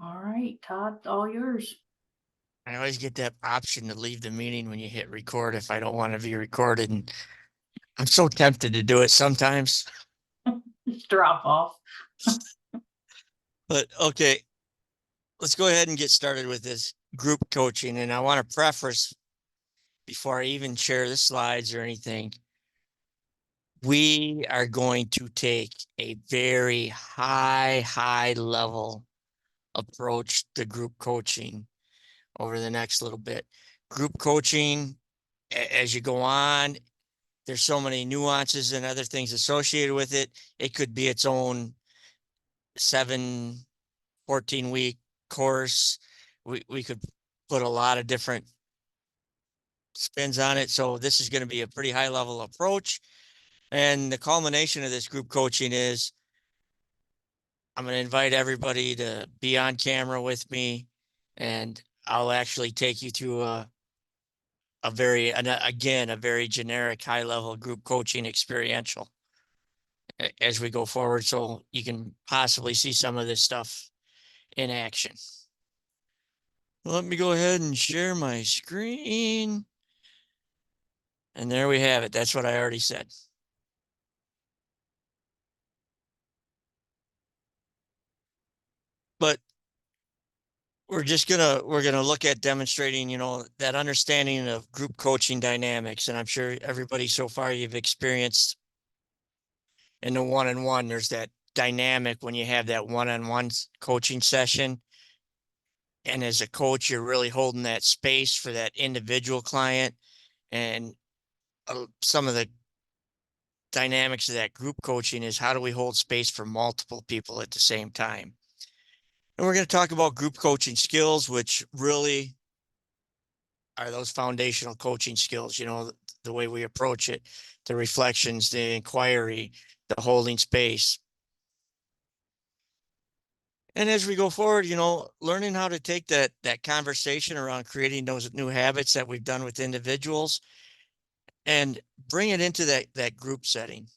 All right, Todd, all yours. I always get that option to leave the meeting when you hit record if I don't want to be recorded. And I'm so tempted to do it sometimes. Just drop off. But okay, let's go ahead and get started with this group coaching. And I want to preface before I even share the slides or anything. We are going to take a very high level approach to group coaching over the next little bit. Group coaching, as you go on, there's so many nuances and other things associated with it. It could be its own 14-week course. We could put a lot of different spins on it. So this is going to be a pretty high level approach. And the culmination of this group coaching is I'm going to invite everybody to be on camera with me, and I'll actually take you through a very generic high level group coaching experiential as we go forward, so you can possibly see some of this stuff in action. Let me go ahead and share my screen. And there we have it. That's what I already said. But we're gonna look at demonstrating, that understanding of group coaching dynamics. And I'm sure everybody so far you've experienced in the one-on-one, there's that dynamic when you have that one-on-one coaching session. And as a coach, you're really holding that space for that individual client. And some of the dynamics of that group coaching is how do we hold space for multiple people at the same time? And we're going to talk about group coaching skills, which really are those foundational coaching skills, the way we approach it, the reflections, the inquiry, the holding space. And as we go forward, learning how to take that conversation around creating those new habits that we've done with individuals and bring it into that group setting.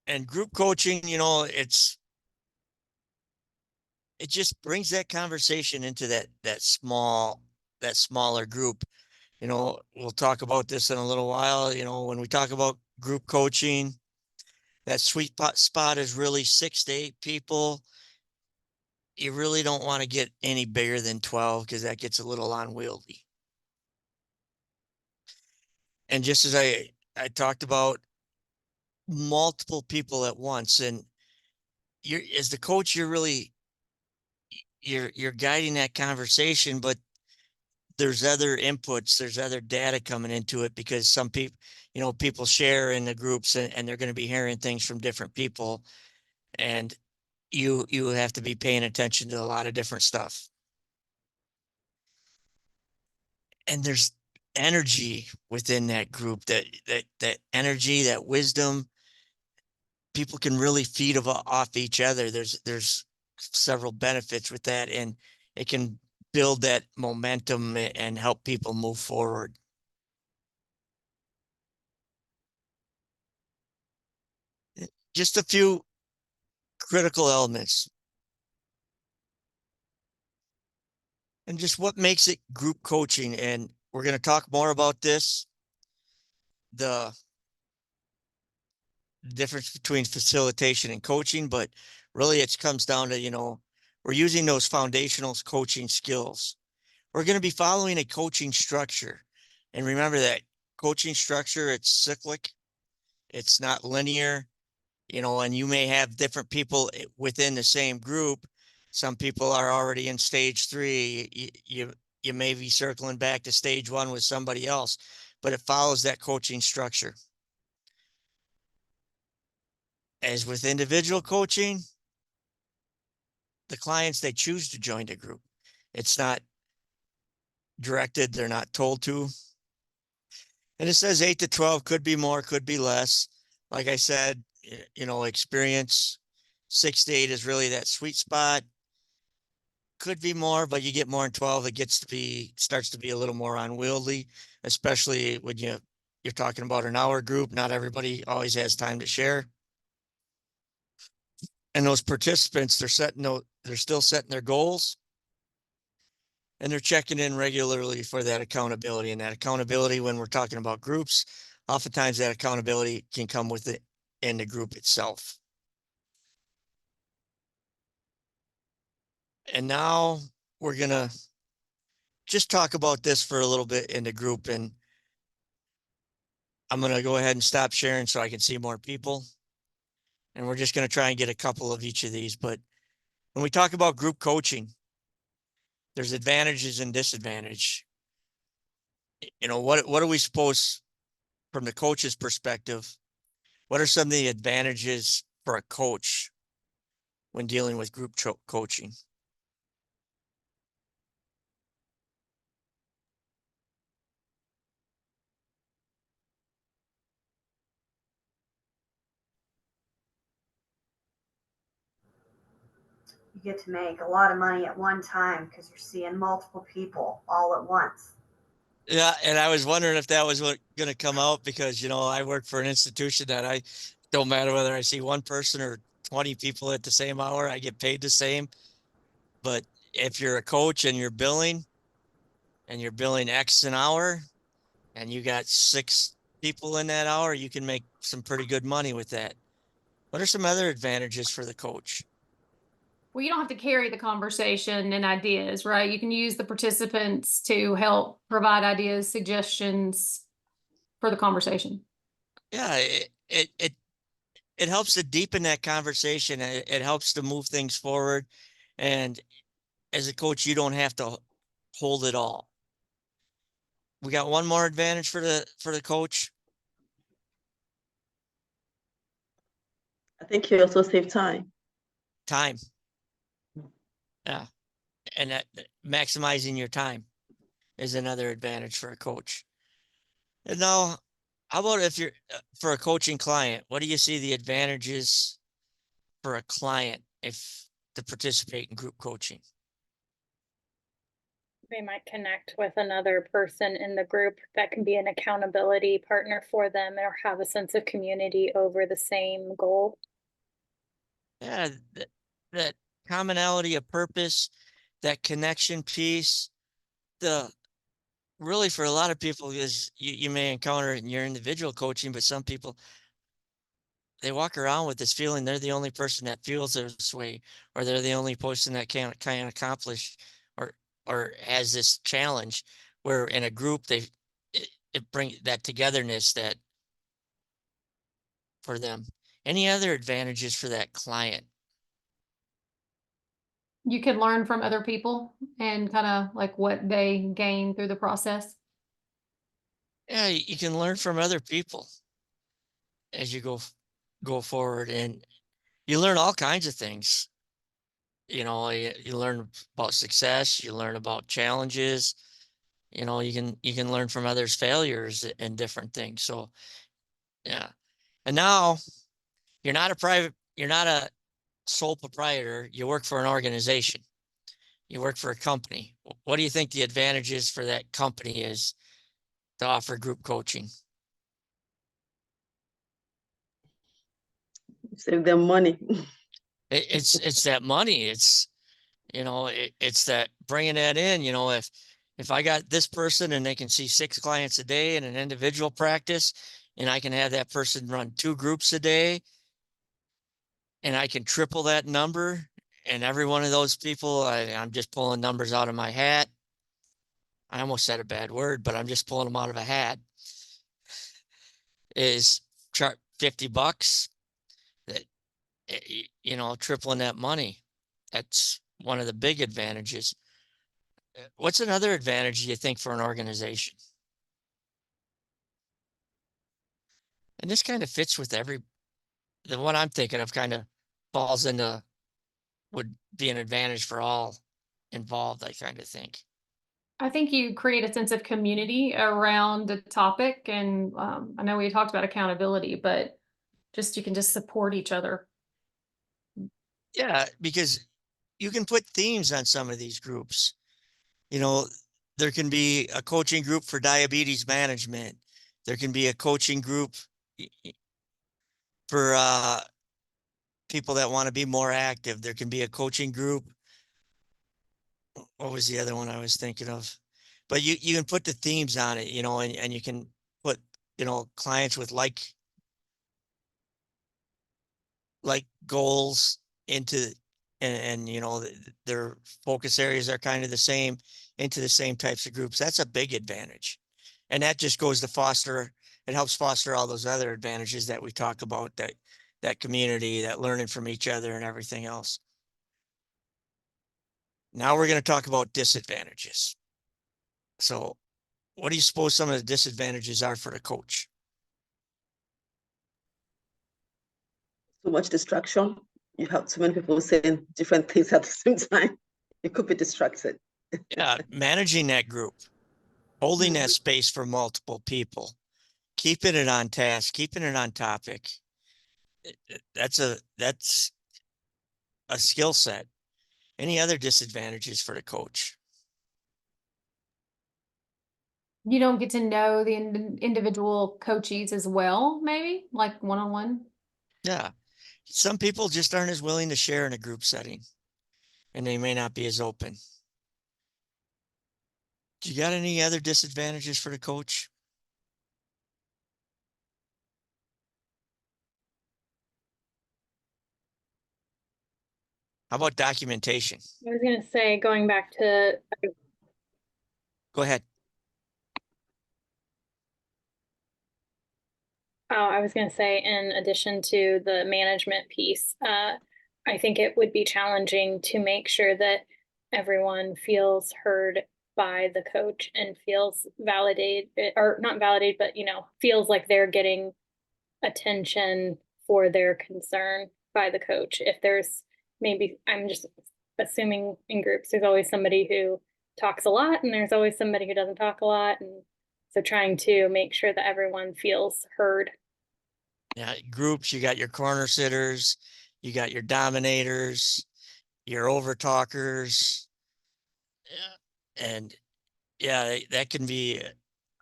And group coaching, it just brings that conversation into that smaller group. We'll talk about this in a little while. When we talk about group coaching, that sweet spot is really 6 to 8 people. You really don't want to get any bigger than 12 because that gets a little unwieldy. And just as I talked about, multiple people at once, and you're as the coach, you're guiding that conversation, but there's other inputs, there's other data coming into it because some people, people share in the groups, and they're going to be hearing things from different people, and you have to be paying attention to a lot of different stuff. And there's energy within that group, that energy, that wisdom. People can really feed off each other. There's several benefits with that, and it can build that momentum and help people move forward. Just a few critical elements and just what makes it group coaching. And we're going to talk more about this, the difference between facilitation and coaching, but really it comes down to, we're using those foundational coaching skills. We're going to be following a coaching structure. And remember that coaching structure, it's cyclic. It's not linear, and you may have different people within the same group. Some people are already in stage 3. You may be circling back to stage 1 with somebody else, but it follows that coaching structure. As with individual coaching, the clients, they choose to join the group. It's not directed, they're not told to. And it says 8 to 12, could be more, could be less. Like I said, experience 6 to 8 is really that sweet spot. Could be more, but you get more in 12, it starts to be a little more unwieldy, especially when you're talking about an hour group. Not everybody always has time to share. And those participants, they're still setting their goals. And they're checking in regularly for that accountability. And that accountability, when we're talking about groups, oftentimes that accountability can come in the group itself. And now we're gonna just talk about this for a little bit in the group, and I'm gonna go ahead and stop sharing so I can see more people. And we're just gonna try and get a couple of each of these. But when we talk about group coaching, there's advantages and disadvantage. You know, what are we supposed, from the coach's perspective, what are some of the advantages for a coach when dealing with group coaching? You get to make a lot of money at one time because you're seeing multiple people all at once. Yeah, and I was wondering if that was going to come out, because, you know, I work for an institution that I don't matter whether I see one person or 20 people at the same hour, I get paid the same. But if you're a coach and you're billing X an hour and you got 6 people in that hour, you can make some pretty good money with that. What are some other advantages for the coach? Well, you don't have to carry the conversation and ideas, right? You can use the participants to help provide ideas, suggestions for the conversation. Yeah, it helps to deepen that conversation. It helps to move things forward. And as a coach, you don't have to hold it all. We got one more advantage for the coach. I think you also save time. Time. Yeah. And that maximizing your time is another advantage for a coach. And now, how about if you're for a coaching client, what do you see the advantages for a client if to participate in group coaching? They might connect with another person in the group that can be an accountability partner for them or have a sense of community over the same goal. Yeah, that commonality of purpose, that connection piece, the really for a lot of people is you may encounter it in your individual coaching, but some people, they walk around with this feeling they're the only person that feels this way, or they're the only person that can accomplish or has this challenge, where in a group it brings that togetherness that for them. Any other advantages for that client? You can learn from other people and kind of like what they gain through the process. Yeah, you can learn from other people as you go forward, and you learn all kinds of things. You know, you learn about success, you learn about challenges, you know, you can learn from others' failures and different things. So yeah. And now you're not a sole proprietor, you work for an organization. You work for a company. What do you think the advantages for that company is to offer group coaching? Save them money. It's that money. It's, you know, it's that bringing that in. You know, if I got this person and they can see 6 clients a day in an individual practice, and I can have that person run 2 groups a day, and I can triple that number, and every one of those people, I'm just pulling numbers out of my hat. I almost said a bad word, but I'm just pulling them out of a hat. Is chart $50 that, you know, tripling that money. That's one of the big advantages. What's another advantage you think for an organization? And this kind of fits with the one I'm thinking of kind of falls into, would be an advantage for all involved, I kind of think. I think you create a sense of community around a topic. And I know we talked about accountability, but you can just support each other. Yeah, because you can put themes on some of these groups. You know, there can be a coaching group for diabetes management. There can be a coaching group for people that want to be more active. There can be a coaching group. What was the other one I was thinking of? But you can put the themes on it, and you can put, clients with like goals into, and their focus areas are kind of the same, into the same types of groups. That's a big advantage. And that just goes to it helps foster all those other advantages that we talk about, that community, that learning from each other and everything else. Now we're going to talk about disadvantages. So what do you suppose some of the disadvantages are for the coach? Too much distraction. You have too many people saying different things at the same time. You could be distracted. Yeah, managing that group, holding that space for multiple people, keeping it on task, keeping it on topic. That's a skill set. Any other disadvantages for the coach? You don't get to know the individual coachees as well, maybe like one-on-one. Yeah. Some people just aren't as willing to share in a group setting, and they may not be as open. Do you got any other disadvantages for the coach? How about documentation? I was gonna say, going back to, Go ahead. I was gonna say, in addition to the management piece, I think it would be challenging to make sure that everyone feels heard by the coach and feels validated, or not validated, but feels like they're getting attention for their concern by the coach. If there's maybe, I'm just assuming in groups, there's always somebody who talks a lot and there's always somebody who doesn't talk a lot. And so trying to make sure that everyone feels heard. Yeah, groups, you got your corner sitters, you got your dominators, your over talkers. Yeah. And yeah, that can be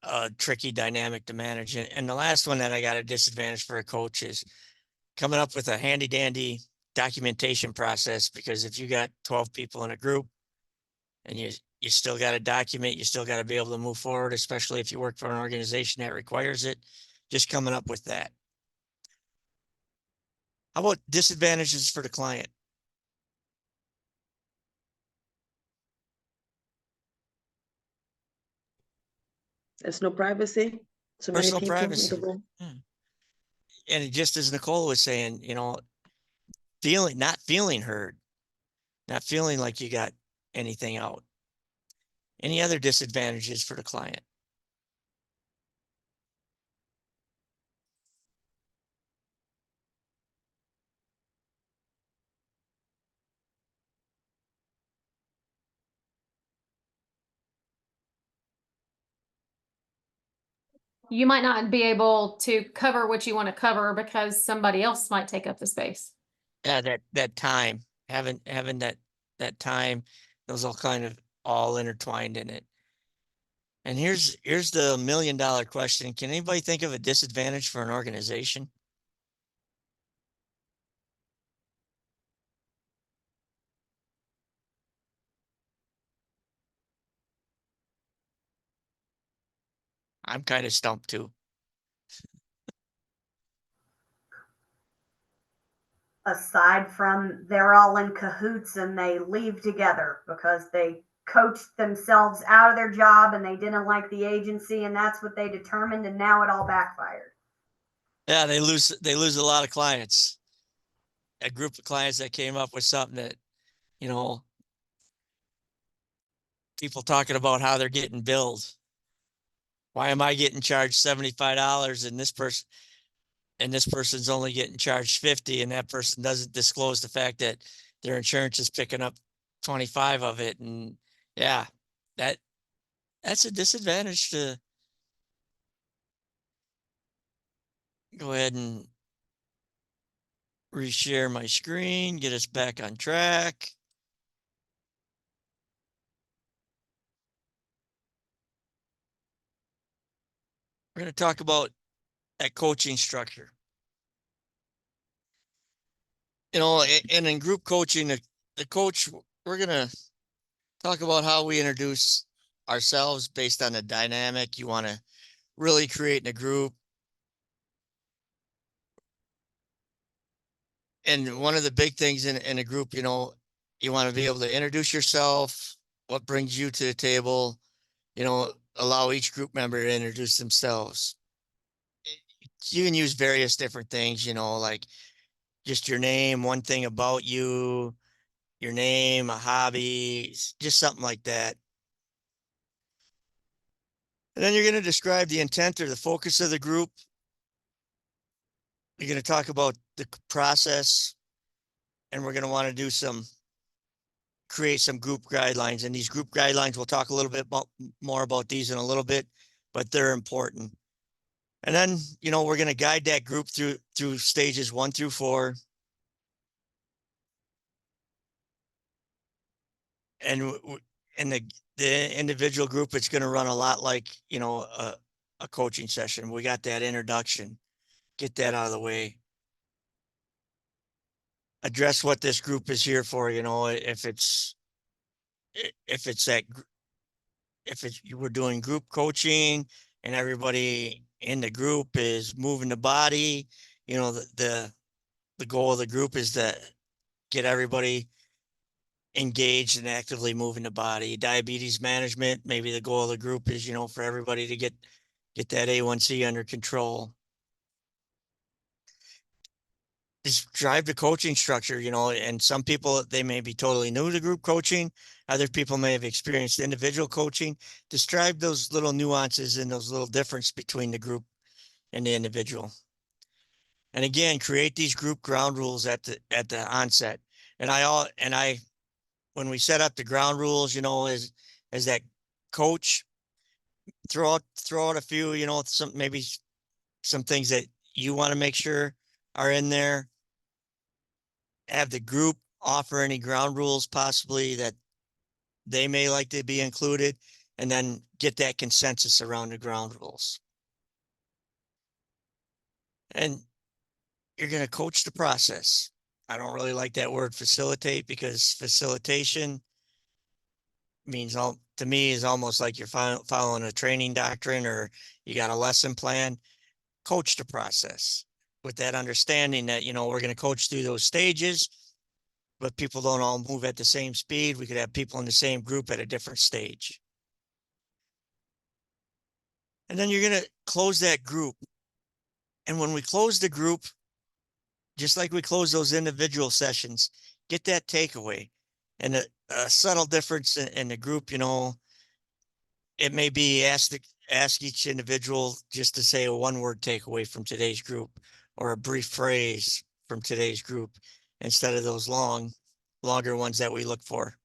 a tricky dynamic to manage. And the last one that I got a disadvantage for a coach is coming up with a handy dandy documentation process, because if you got 12 people in a group and you still got to document, you still got to be able to move forward, especially if you work for an organization that requires it, just coming up with that. How about disadvantages for the client? There's no privacy. Too many Personal people in privacy. the room. And just as Nicole was saying, not feeling heard, not feeling like you got anything out. Any other disadvantages for the client? You might not be able to cover what you want to cover because somebody else might take up the space. Yeah, that time, having that time, those all kind of all intertwined in it. And here's the $1 million question. Can anybody think of a disadvantage for an organization? I'm kind of stumped too. Aside from they're all in cahoots and they leave together because they coached themselves out of their job and they didn't like the agency and that's what they determined and now it all backfired. Yeah, they lose a lot of clients. A group of clients that came up with something that, people talking about how they're getting billed. Why am I getting charged $75 and this person's only getting charged 50, and that person doesn't disclose the fact that their insurance is picking up 25 of it. And yeah, that's a disadvantage to go ahead and reshare my screen, get us back on track. We're going to talk about that coaching structure. You know, and in group coaching, the coach, we're gonna talk about how we introduce ourselves based on the dynamic you want to really create in a group. And one of the big things in a group, you know, you want to be able to introduce yourself, what brings you to the table, you know, allow each group member to introduce themselves. You can use various different things, you know, like just your name, one thing about you, your name, a hobby, just something like that. And then you're going to describe the intent or the focus of the group. You're going to talk about the process, and we're going to want to do create some group guidelines. And these group guidelines, we'll talk a little bit more about these in a little bit, but they're important. And then, you know, we're going to guide that group through stages 1 through 4. And in the individual group, it's going to run a lot like, you know, a coaching session. We got that introduction, get that out of the way. Address what this group is here for, you know, if it's we're doing group coaching and everybody in the group is moving the body, you know, the goal of the group is to get everybody engaged and actively moving the body. Diabetes management, maybe the goal of the group is, you know, for everybody to get that A1C under control. Just drive the coaching structure, you know, and some people, they may be totally new to group coaching. Other people may have experienced individual coaching. Describe those little nuances and those little differences between the group and the individual. And again, create these group ground rules at the onset. And when we set up the ground rules, you know, as that coach, throw out a few, you know, maybe some things that you want to make sure are in there. Have the group offer any ground rules possibly that they may like to be included, and then get that consensus around the ground rules. And you're going to coach the process. I don't really like that word facilitate, because facilitation means to me is almost like you're following a training doctrine or you got a lesson plan. Coach the process with that understanding that, you know, we're going to coach through those stages, but people don't all move at the same speed. We could have people in the same group at a different stage. And then you're going to close that group. And when we close the group, just like we close those individual sessions, get that takeaway. And a subtle difference in the group, you know, it may be ask each individual just to say a 1-word takeaway from today's group, or a brief phrase from today's group, instead of those longer ones that we look for.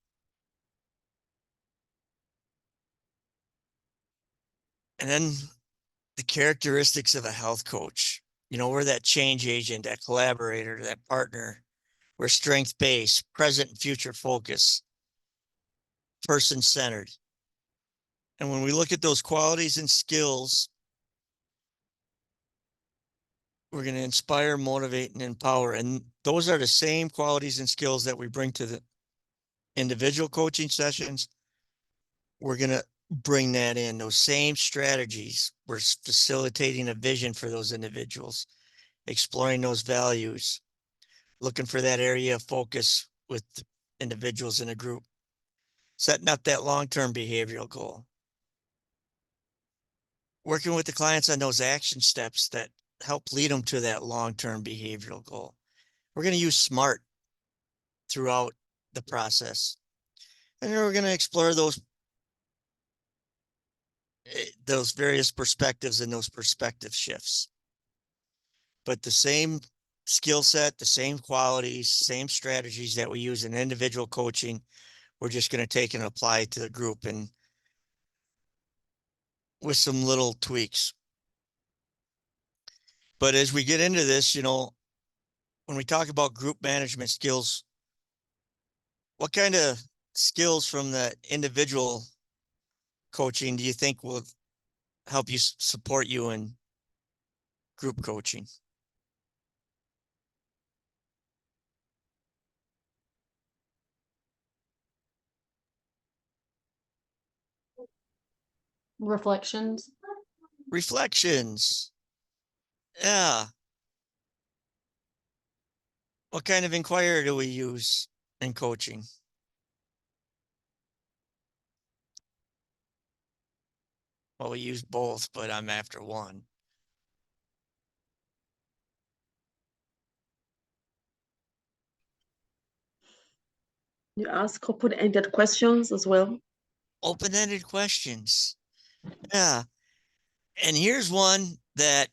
And then the characteristics of a health coach. You know, we're that change agent, that collaborator, that partner. We're strength-based, present and future focus, person-centered. And when we look at those qualities and skills, we're going to inspire, motivate, and empower. And those are the same qualities and skills that we bring to the individual coaching sessions. We're going to bring that in, those same strategies. We're facilitating a vision for those individuals, exploring those values, looking for that area of focus with individuals in a group, setting up that long-term behavioral goal, working with the clients on those action steps that help lead them to that long-term behavioral goal. We're going to use SMART throughout the process. And then we're going to explore those various perspectives and those perspective shifts. But the same skill set, the same qualities, same strategies that we use in individual coaching, we're just going to take and apply to the group, and with some little tweaks. But as we get into this, you know, when we talk about group management skills, what kind of skills from the individual coaching do you think will help you support you in group coaching? Reflections. Reflections. Yeah. What kind of inquiry do we use in coaching? Well, we use both, but I'm after one. You ask open-ended questions as well. Open-ended questions. Yeah. And here's one that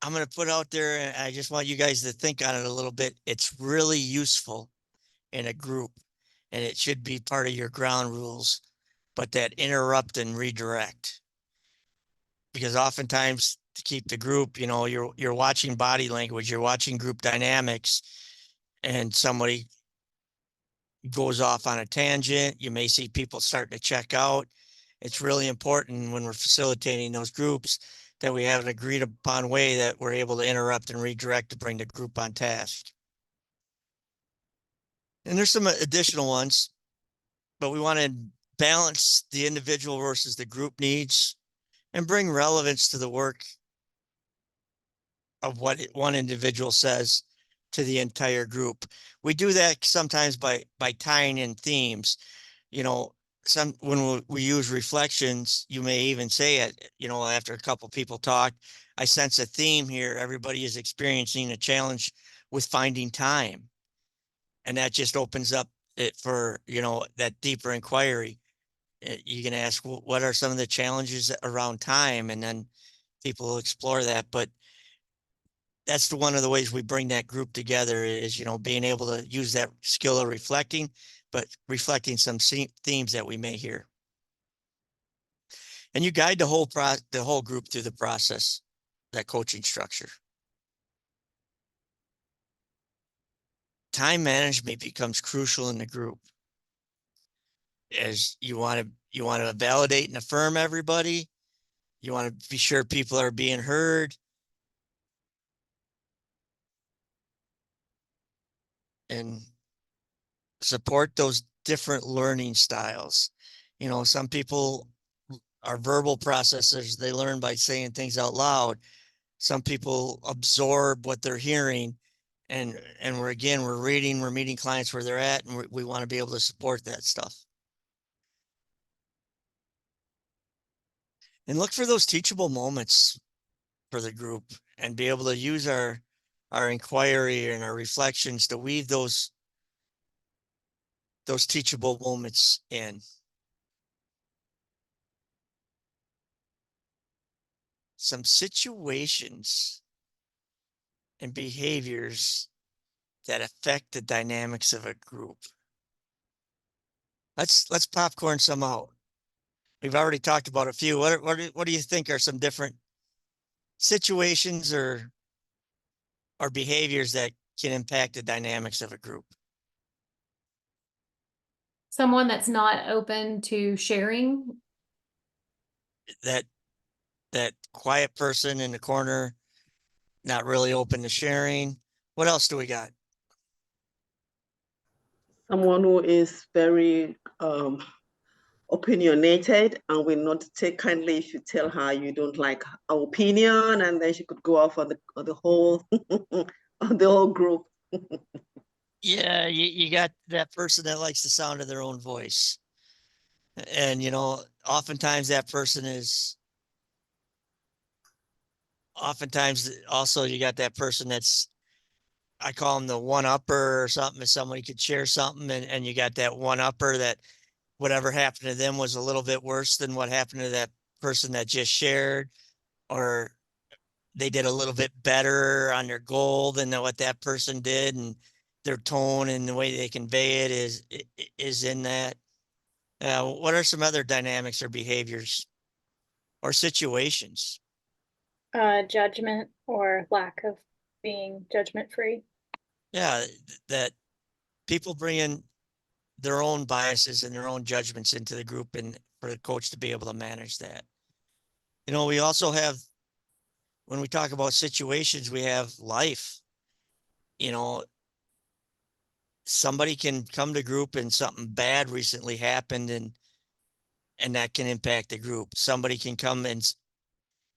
I'm going to put out there, and I just want you guys to think on it a little bit. It's really useful in a group, and it should be part of your ground rules, but that interrupt and redirect. Because oftentimes to keep the group, you know, you're watching body language, you're watching group dynamics, and somebody goes off on a tangent. You may see people starting to check out. It's really important when we're facilitating those groups that we have an agreed upon way that we're able to interrupt and redirect to bring the group on task. And there's some additional ones, but we want to balance the individual versus the group needs and bring relevance to the work of what one individual says to the entire group. We do that sometimes by tying in themes. You know, when we use reflections, you may even say it, you know, after a couple people talk, I sense a theme here. Everybody is experiencing a challenge with finding time. And that just opens up it for, you know, that deeper inquiry. You can ask, well, what are some of the challenges around time? And then people will explore that. But that's one of the ways we bring that group together is, you know, being able to use that skill of reflecting, but reflecting some themes that we may hear. And you guide the whole group through the process, that coaching structure. Time management becomes crucial in the group, as you want to validate and affirm everybody. You want to be sure people are being heard. And support those different learning styles. You know, some people are verbal processors. They learn by saying things out loud. Some people absorb what they're hearing. And we're reading, we're meeting clients where they're at, and we want to be able to support that stuff. And look for those teachable moments for the group and be able to use our inquiry and our reflections to weave those teachable moments in. Some situations and behaviors that affect the dynamics of a group. Let's popcorn some out. We've already talked about a few. What do you think are some different situations or behaviors that can impact the dynamics of a group? Someone that's not open to sharing. That quiet person in the corner, not really open to sharing. What else do we got? Someone who is very opinionated and will not take kindly if you tell her you don't like our opinion, and then she could go off on the whole on the whole group. Yeah, you got that person that likes the sound of their own voice. And, you know, oftentimes also you got that person that's, I call them the one upper or something. If somebody could share something and you got that one upper that whatever happened to them was a little bit worse than what happened to that person that just shared, or they did a little bit better on their goal than what that person did, and their tone and the way they convey it is in that. What are some other dynamics or behaviors or situations? Judgment or lack of being judgment free. Yeah, that people bring in their own biases and their own judgments into the group, and for the coach to be able to manage that. You know, we also have, when we talk about situations, we have life. You know, somebody can come to group and something bad recently happened, and that can impact the group. Somebody can come and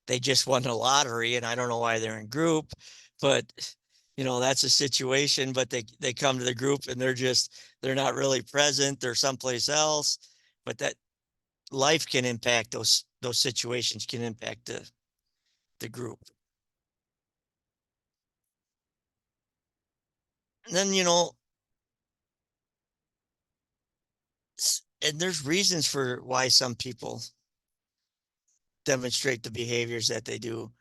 they just won the lottery and I don't know why they're in group, but that's a situation, but they come to the group and they're not really present. They're someplace else, but that life can impact those situations can impact the group. And then, and there's reasons for why some people demonstrate the behaviors that they do.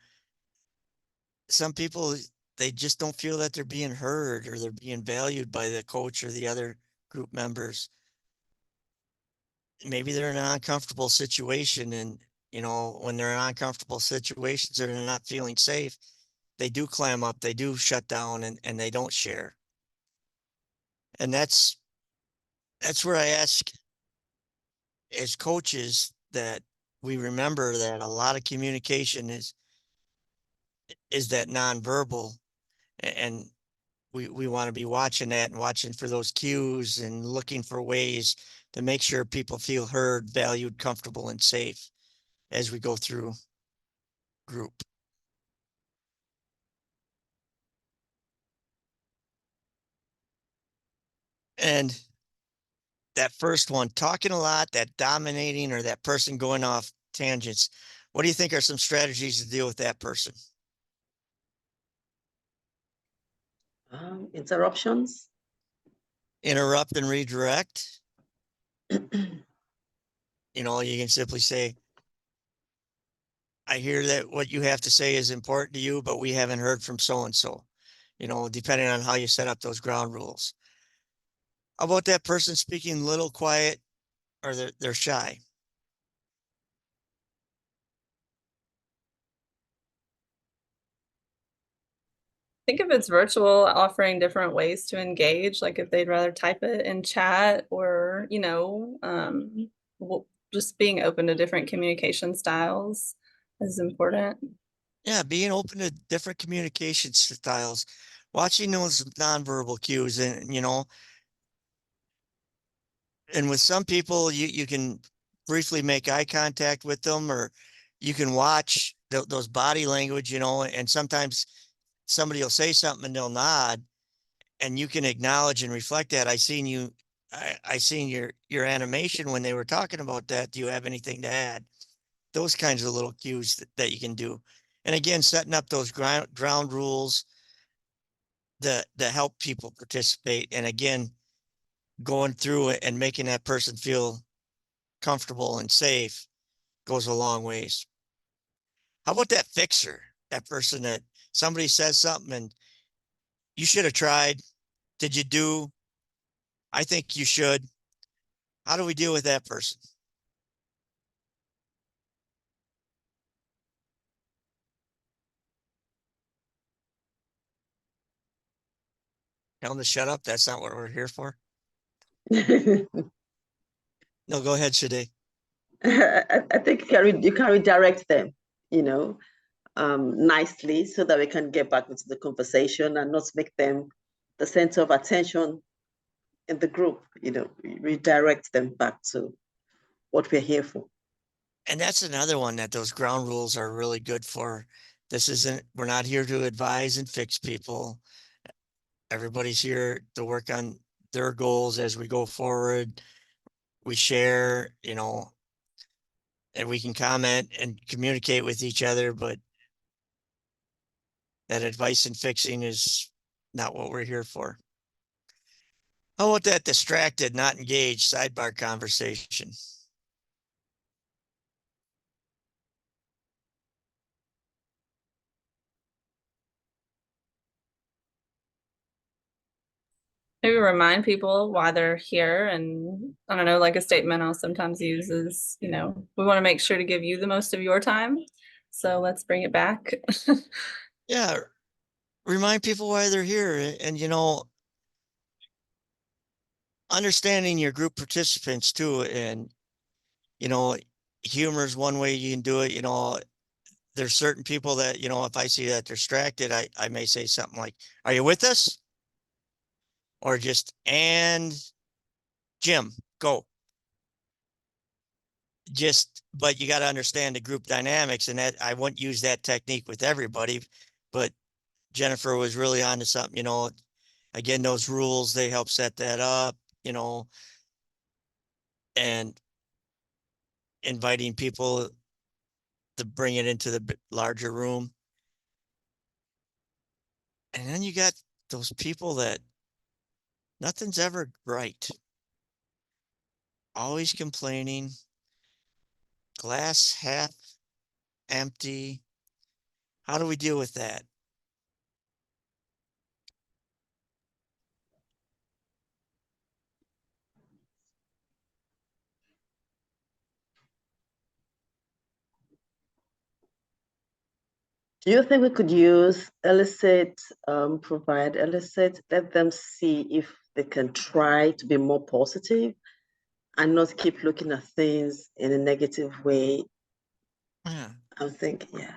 Some people, they just don't feel that they're being heard or they're being valued by the coach or the other group members. Maybe they're in an uncomfortable situation, and when they're in uncomfortable situations or they're not feeling safe, they do clam up, they do shut down, and they don't share. And that's where I ask as coaches that we remember that a lot of communication is that nonverbal, and we want to be watching that and watching for those cues and looking for ways to make sure people feel heard, valued, comfortable, and safe as we go through group. And that first one, talking a lot, that dominating, or that person going off tangents, what do you think are some strategies to deal with that person? Interruptions. Interrupt and redirect. You can simply say, I hear that what you have to say is important to you, but we haven't heard from so-and-so, depending on how you set up those ground rules. How about that person speaking a little quiet, or they're shy? Think if it's virtual, offering different ways to engage, like if they'd rather type it in chat or, just being open to different communication styles is important. Yeah, being open to different communication styles, watching those nonverbal cues, and with some people, you can briefly make eye contact with them, or you can watch those body language, and sometimes somebody will say something and they'll nod, and you can acknowledge and reflect that. I seen your animation when they were talking about that. Do you have anything to add? Those kinds of little cues that you can do. And again, setting up those ground rules that help people participate. And again, going through it and making that person feel comfortable and safe goes a long ways. How about that fixer? That person that somebody says something and you should have tried. Did you do? I think you should. How do we deal with that person? Tell them to shut up. That's not what we're here for. No, go ahead, Shade. I think you can redirect them, nicely, so that we can get back into the conversation and not make them the center of attention in the group. Redirect them back to what we're here for. And that's another one that those ground rules are really good for. We're not here to advise and fix people. Everybody's here to work on their goals as we go forward. We share, and we can comment and communicate with each other, but that advice and fixing is not what we're here for. How about that distracted, not engaged sidebar conversation? Maybe remind people why they're here. And I don't know, like a statement I'll sometimes use is, we want to make sure to give you the most of your time. So let's bring it back. Yeah. Remind people why they're here, and, understanding your group participants too. And, humor is one way you can do it. There's certain people that, if I see that they're distracted, I may say something like, are you with us? Or just, and Jim, go. but you got to understand the group dynamics, and that I wouldn't use that technique with everybody, but Jennifer was really onto something, you know, again, those rules, they help set that up, you know, and inviting people to bring it into the larger room. And then you got those people that nothing's ever right. Always complaining, glass half empty. How do we deal with that? Do you think we could use elicit, provide elicit, let them see if they can try to be more positive and not keep looking at things in a negative way? Yeah. I'm thinking, yeah.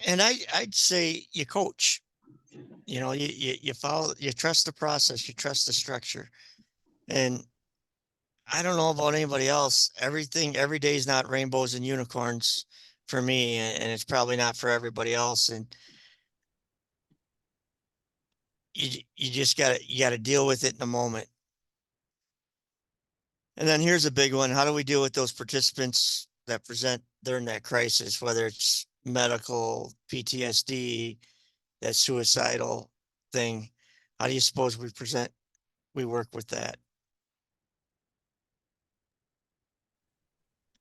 And I'd say you coach, you know, you follow, you trust the process, you trust the structure. And I don't know about anybody else. Every day is not rainbows and unicorns for me, and it's probably not for everybody else. And you just gotta deal with it in the moment. And then here's a big one. How do we deal with those participants that present during that crisis, whether it's medical, PTSD, that suicidal thing? How do you suppose we work with that?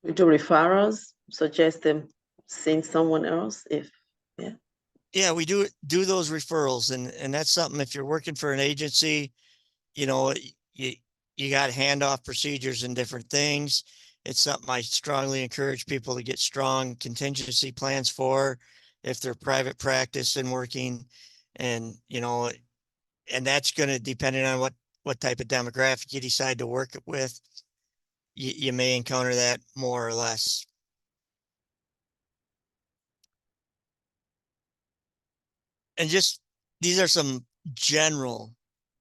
We do referrals, suggest them seeing someone else if, yeah. Yeah, we do those referrals, and that's something, if you're working for an agency, you know, you got handoff procedures and different things. It's something I strongly encourage people to get strong contingency plans for if they're private practice and working. And, you know, and that's going to, depending on what type of demographic you decide to work with, you may encounter that more or less. And just, these are some general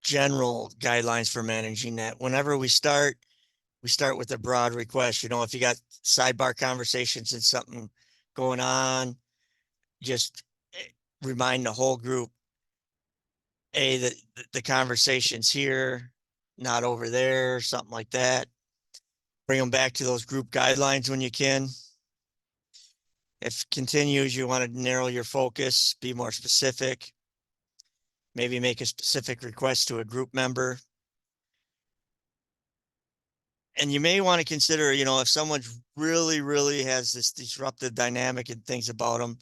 guidelines for managing that. Whenever we start with a broad request. You know, if you got sidebar conversations and something going on, just remind the whole group, that the conversation's here, not over there, something like that. Bring them back to those group guidelines when you can. If it continues, you want to narrow your focus, be more specific. Maybe make a specific request to a group member. And you may want to consider, you know, if someone's really has this disruptive dynamic and things about them,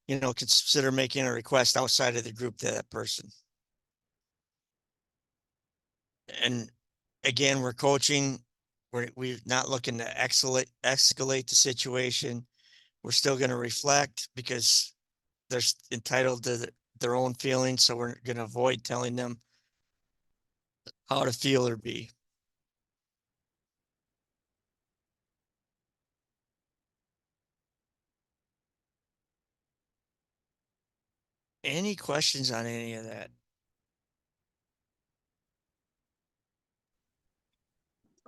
you know, consider making a request outside of the group to that person. And again, we're coaching. We're not looking to escalate the situation. We're still going to reflect because they're entitled to their own feelings. So we're going to avoid telling them how to feel or be. Any questions on any of that?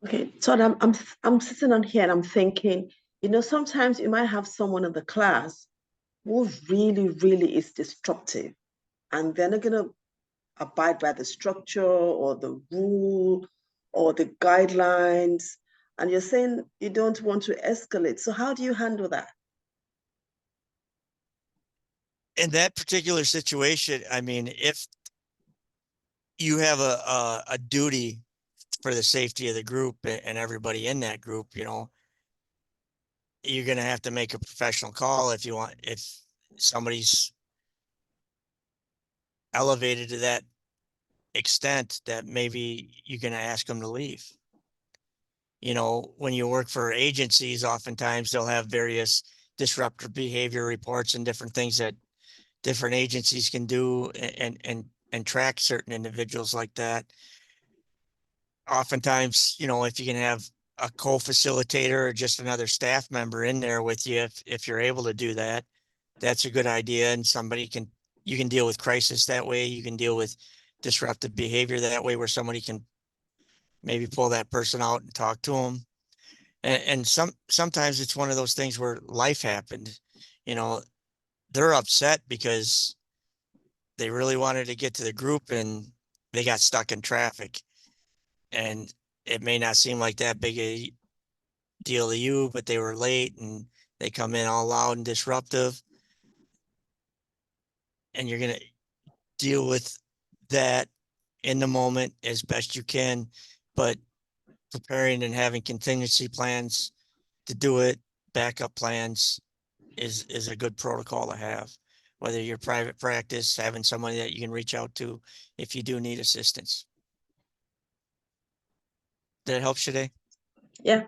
Okay, Todd, I'm sitting on here and I'm thinking, you know, sometimes you might have someone in the class who really is disruptive, and they're not gonna abide by the structure or the rule or the guidelines, and you're saying you don't want to escalate. So how do you handle that? In that particular situation, I mean, if you have a duty for the safety of the group and everybody in that group, you know, you're going to have to make a professional call if somebody's elevated to that extent that maybe you're going to ask them to leave. You know, when you work for agencies, oftentimes they'll have various disruptive behavior reports and different things that different agencies can do and track certain individuals like that. Oftentimes, you know, if you can have a co-facilitator or just another staff member in there with you, if you're able to do that, that's a good idea. And you can deal with crisis that way. You can deal with disruptive behavior that way, where somebody can maybe pull that person out and talk to them. And sometimes it's one of those things where life happened, you know, they're upset because they really wanted to get to the group and they got stuck in traffic. And it may not seem like that big a deal to you, but they were late and they come in all loud and disruptive. And you're gonna deal with that in the moment as best you can, but preparing and having contingency plans to do it, backup plans is a good protocol to have. Whether you're private practice, having somebody that you can reach out to if you do need assistance. Did it help today? Yeah.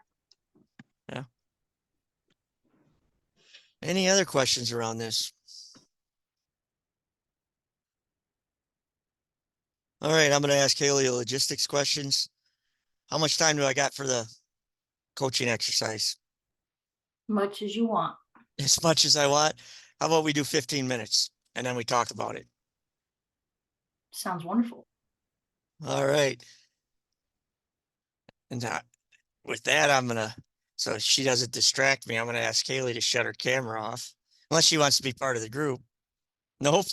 Yeah. Any other questions around this? All right, I'm gonna ask Haley logistics questions. How much time do I got for the coaching exercise? Much as you want. As much as I want. How about we do 15 minutes and then we talk about it? Sounds wonderful. All right. And with that, so she doesn't distract me, I'm gonna ask Haley to shut her camera off. Unless she wants to be part of the group. Nope.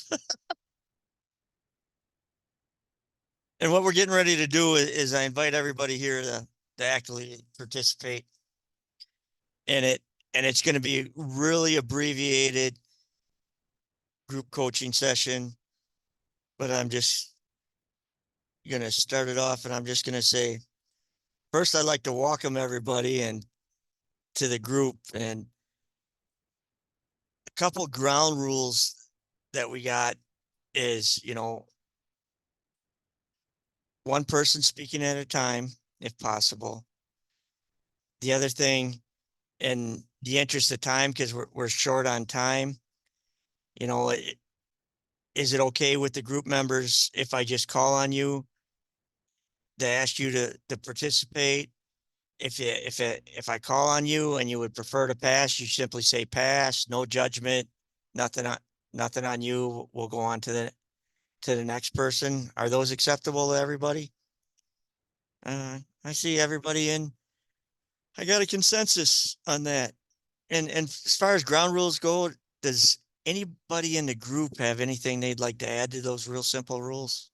And what we're getting ready to do is I invite everybody here to actually participate in it. And it's gonna be really abbreviated group coaching session. But I'm just gonna start it off and I'm just gonna say, first, I'd like to welcome everybody and to the group, and a couple ground rules that we got is, one person speaking at a time, if possible. The other thing, in the interest of time, because we're short on time, is it okay with the group members if I just call on you to ask you to participate? If I call on you and you would prefer to pass, you simply say pass, no judgment, nothing on you. We'll go on to the next person. Are those acceptable to everybody? I see everybody in. I got a consensus on that. And as far as ground rules go, does anybody in the group have anything they'd like to add to those real simple rules?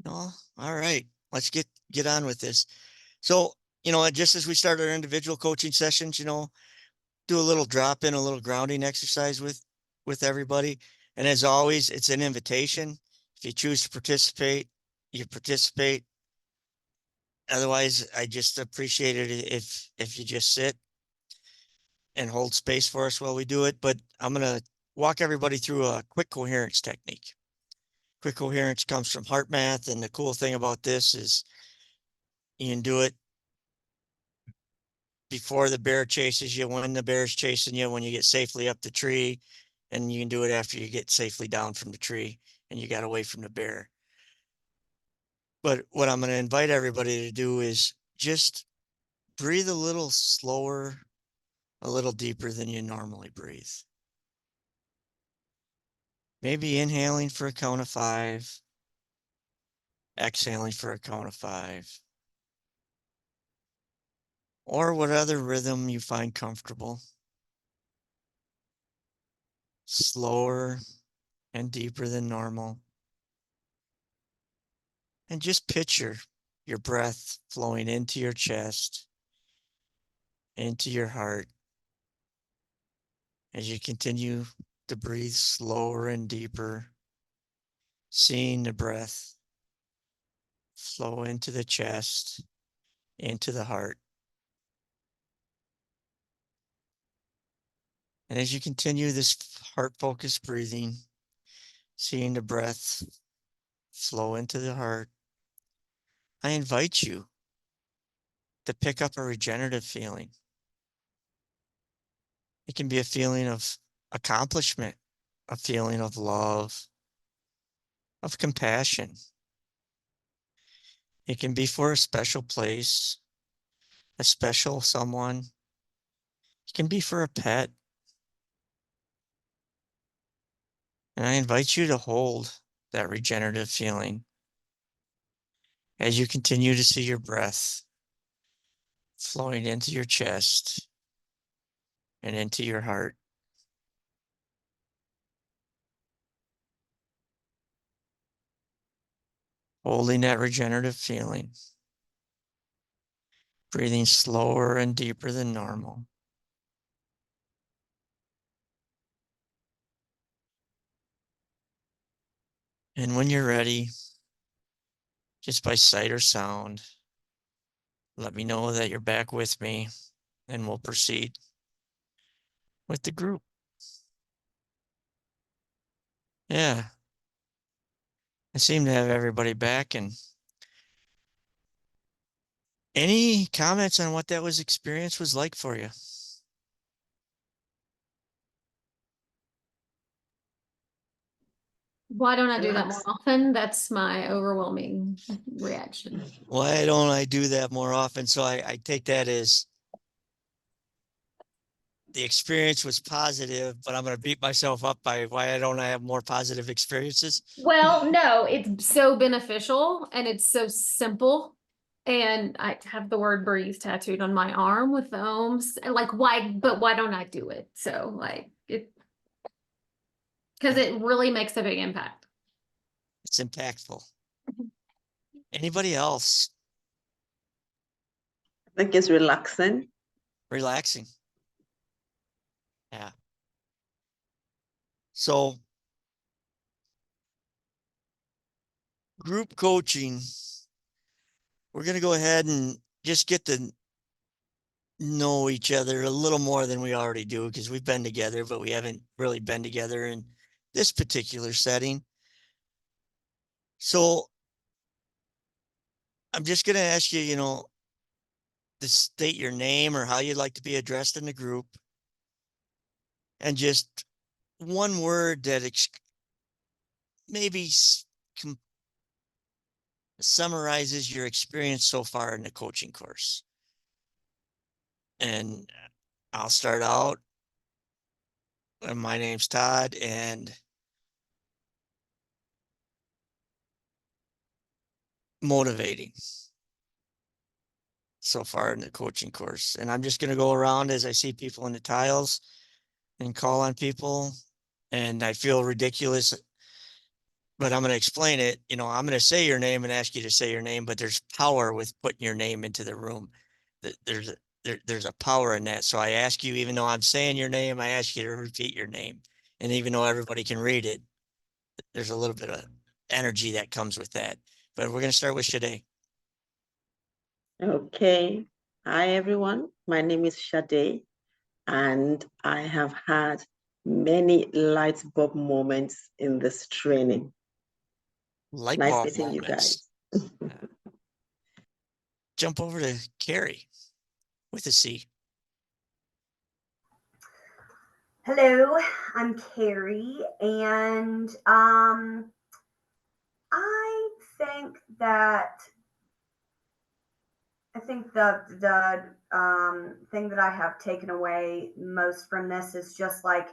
No? All right, let's get on with this. So, just as we start our individual coaching sessions, do a little drop in, a little grounding exercise with everybody. And as always, it's an invitation. If you choose to participate, you participate. Otherwise, I just appreciate it if you just sit and hold space for us while we do it. But I'm gonna walk everybody through a quick coherence technique. Quick coherence comes from heart math, and the cool thing about this is you can do it before the bear chases you, when the bear's chasing you, when you get safely up the tree, and you can do it after you get safely down from the tree and you got away from the bear. But what I'm going to invite everybody to do is just breathe a little slower, a little deeper than you normally breathe. Maybe inhaling for a count of 5, exhaling for a count of 5, or what other rhythm you find comfortable. Slower and deeper than normal. And just picture your breath flowing into your chest, into your heart, as you continue to breathe slower and deeper, seeing the breath flow into the chest, into the heart. And as you continue this heart-focused breathing, seeing the breath flow into the heart, I invite you to pick up a regenerative feeling. It can be a feeling of accomplishment, a feeling of love, of compassion. It can be for a special place, a special someone. It can be for a pet. And I invite you to hold that regenerative feeling as you continue to see your breath flowing into your chest and into your heart. Holding that regenerative feeling. Breathing slower and deeper than normal. And when you're ready, just by sight or sound, let me know that you're back with me and we'll proceed with the group. Yeah. I seem to have everybody back. And any comments on what that experience was like for you? Why don't I do that more Relax. often? That's my overwhelming reaction. Why don't I do that more often? So I take that as the experience was positive, but I'm going to beat myself up by why don't I have more positive experiences? Well, no, it's so beneficial and it's so simple. And I have the word breathe tattooed on my arm with the ohms. And like, why don't I do it? So like because it really makes a big impact. It's impactful. Anybody else? I think it's relaxing. Relaxing. Yeah. So group coaching, we're going to go ahead and just get to know each other a little more than we already do because we've been together, but we haven't really been together in this particular setting. So I'm just going to ask you, to state your name or how you'd like to be addressed in the group. And just one word that maybe summarizes your experience so far in the coaching course. And I'll start out. And my name's Todd, and motivating so far in the coaching course. And I'm just going to go around as I see people in the tiles and call on people. And I feel ridiculous, but I'm going to explain it. I'm going to say your name and ask you to say your name, but there's power with putting your name into the room. There's a power in that. So I ask you, even though I'm saying your name, I ask you to repeat your name. And even though everybody can read it, there's a little bit of energy that comes with that. But we're going to start with Shade. Okay. Hi, everyone. My name is Shade, and I have had many light bulb moments in this training. Light Nice bulb meeting you moments. guys. Jump over to Carrie with a C. Hello, I'm Carrie, and I think that the thing that I have taken away most from this is just like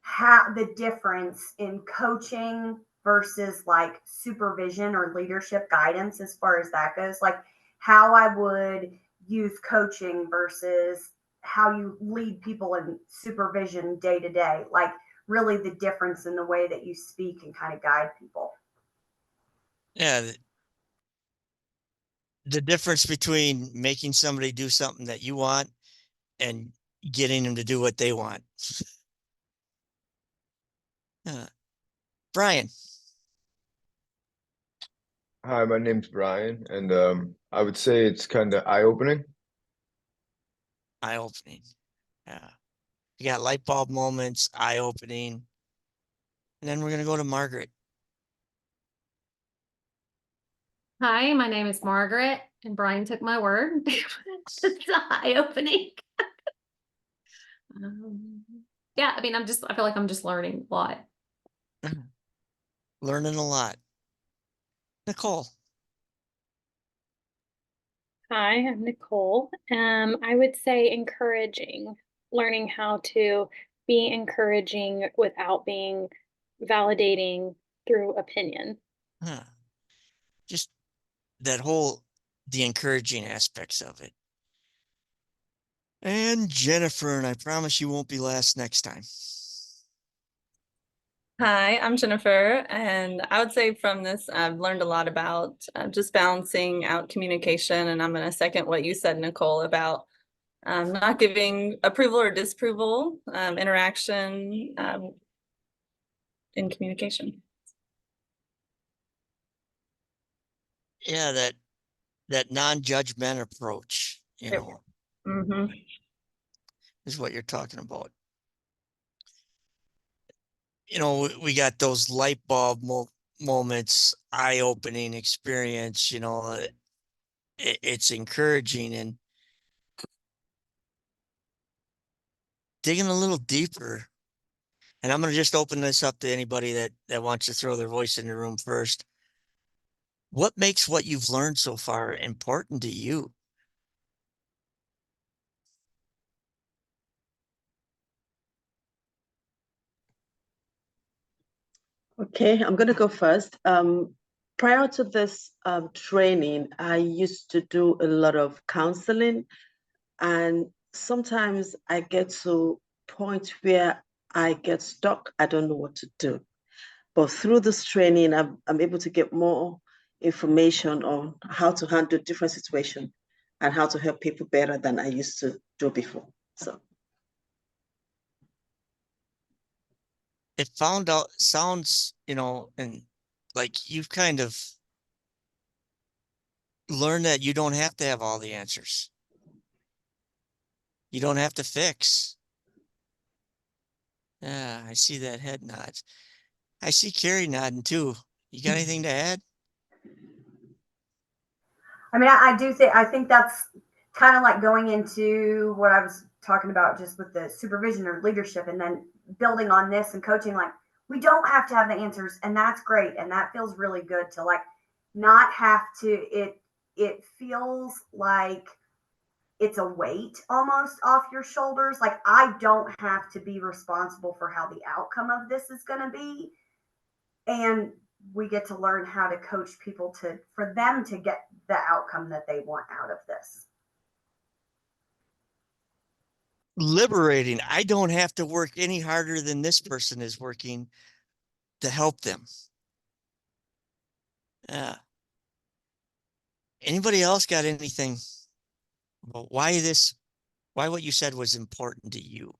how the difference in coaching versus like supervision or leadership guidance as far as that goes, like how I would use coaching versus how you lead people in supervision day to day, like really the difference in the way that you speak and kind of guide people. Yeah. The difference between making somebody do something that you want and getting them to do what they want. Brian. Hi, my name's Brian, and I would say it's kind of eye-opening. Eye-opening. Yeah. You got light bulb moments, eye-opening. And then we're going to go to Margaret. Hi, my name is Margaret, and Brian took my word. It's eye-opening. Yeah, I mean, I feel like I'm just learning a lot. Learning a lot. Nicole. Hi, I'm Nicole. I would say encouraging, learning how to be encouraging without being validating through opinion. Just the encouraging aspects of it. And Jennifer, and I promise you won't be last next time. Hi, I'm Jennifer, and I would say from this, I've learned a lot about just balancing out communication, and I'm going to second what you said, Nicole, about not giving approval or disapproval, interaction in communication. Yeah, that non-judgment approach, you Yep. know, Mm-hmm. is what you're talking about. You know, we got those light bulb moments, eye-opening experience, you know, it's encouraging, and digging a little deeper. And I'm going to just open this up to anybody that wants to throw their voice in the room first. What makes what you've learned so far important to you? Okay, I'm going to go first. Prior to this training, I used to do a lot of counseling, and sometimes I get to a point where I get stuck. I don't know what to do. But through this training, I'm able to get more information on how to handle different situations and how to help people better than I used to do before. So It sounds, you know, and like you've kind of learned that you don't have to have all the answers. You don't have to fix. Yeah, I see that head nod. I see Carrie nodding too. You got anything to add? I mean, I think that's kind of like going into what I was talking about just with the supervision or leadership, and then building on this and coaching. Like, we don't have to have the answers, and that's great, and that feels really good to like not have to. It feels like it's a weight almost off your shoulders. Like, I don't have to be responsible for how the outcome of this is going to be, and we get to learn how to coach people for them to get the outcome that they want out of this. Liberating. I don't have to work any harder than this person is working to help them. Yeah. Anybody else got anything about why what you said was important to you?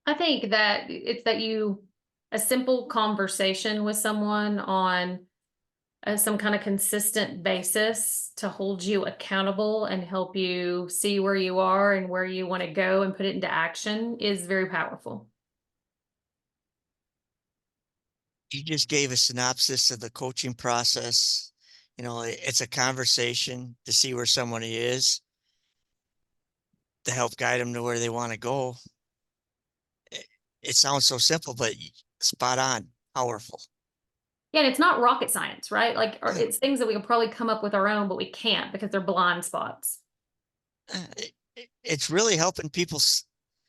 I think that it's that a simple conversation with someone on some kind of consistent basis to hold you accountable and help you see where you are and where you want to go and put it into action is very powerful. You just gave a synopsis of the coaching process. You know, it's a conversation to see where someone is, to help guide them to where they want to go. It sounds so simple, but spot on, powerful. Yeah, and it's not rocket science, right? Like, it's things that we could probably come up with our own, but we can't because they're blind spots. It's really helping people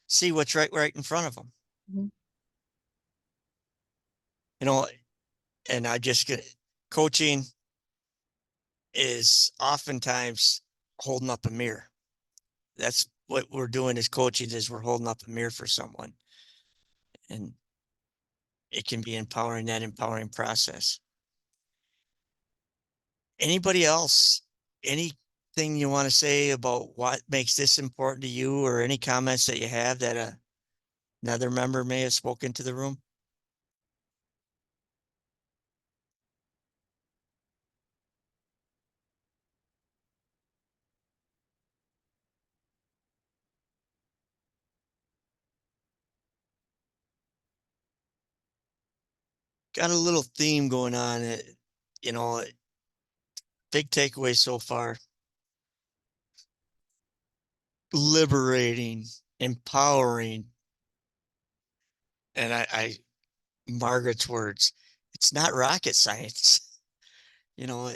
see what's right in front of them. Mm-hmm. You know, and I just get coaching is oftentimes holding up a mirror. That's what we're doing as coaching, is we're holding up a mirror for someone, and it can be empowering, that empowering process. Anybody else, anything you want to say about what makes this important to you, or any comments that you have that another member may have spoken to the room? Got a little theme going on. You know, big takeaway so far. Liberating, empowering. And I Margaret's words, it's not rocket science. You know,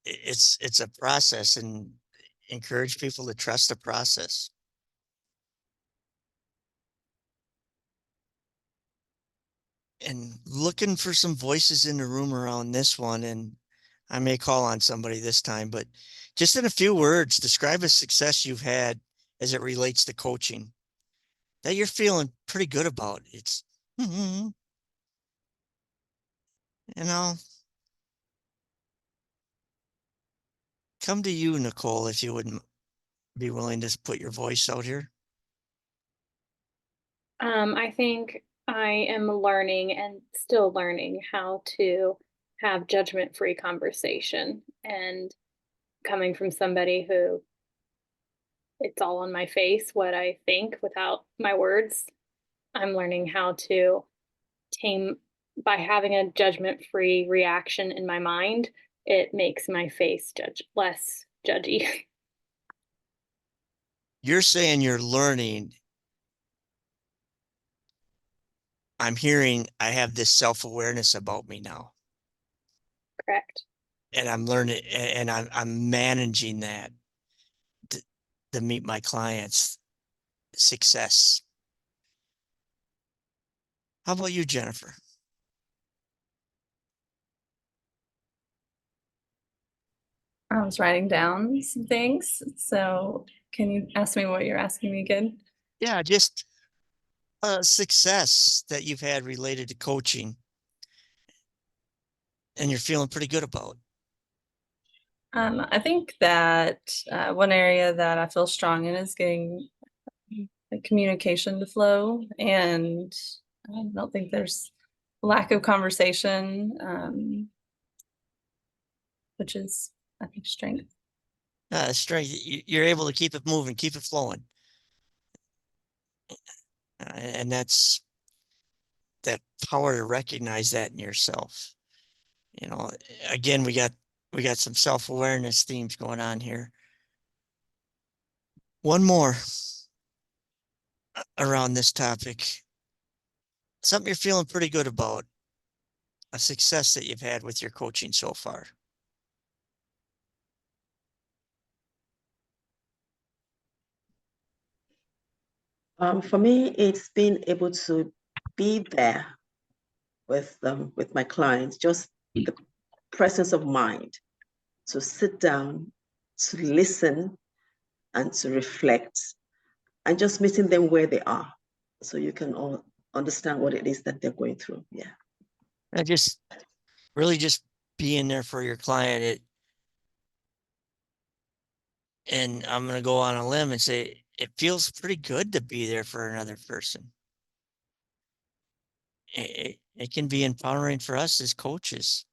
it's a process, and encourage people to trust the process. and looking for some voices in the room around this one. And I may call on somebody this time, but just in a few words, describe a success you've had as it relates to coaching that you're feeling pretty good about. It's, you know, come to you, Nicole, if you wouldn't be willing to put your voice out here. I think I am learning and still learning how to have judgment-free conversation, and coming from somebody who it's all on my face what I think without my words. I'm learning how to tame by having a judgment-free reaction in my mind. It makes my face less judgy. You're saying you're learning. I'm hearing I have this self-awareness about me now. Correct. And I'm learning, and I'm managing that to meet my clients' success. How about you, Jennifer? I was writing down some things. So can you ask me what you're asking me again? Yeah, just a success that you've had related to coaching and you're feeling pretty good about. I think that one area that I feel strong in is getting the communication to flow, and I don't think there's lack of conversation, which is, I think, strength. Strength, you're able to keep it moving, keep it flowing. And that's that power to recognize that in yourself. You know, again, we got some self-awareness themes going on here. One more around this topic. Something you're feeling pretty good about. A success that you've had with your coaching so far. For me, it's being able to be there with my clients, just the presence of mind to sit down, to listen, and to reflect, and just meeting them where they are, so you can all understand what it is that they're going through. Yeah. And just really just being there for your client. And I'm going to go on a limb and say it feels pretty good to be there for another person. It can be empowering for us as coaches.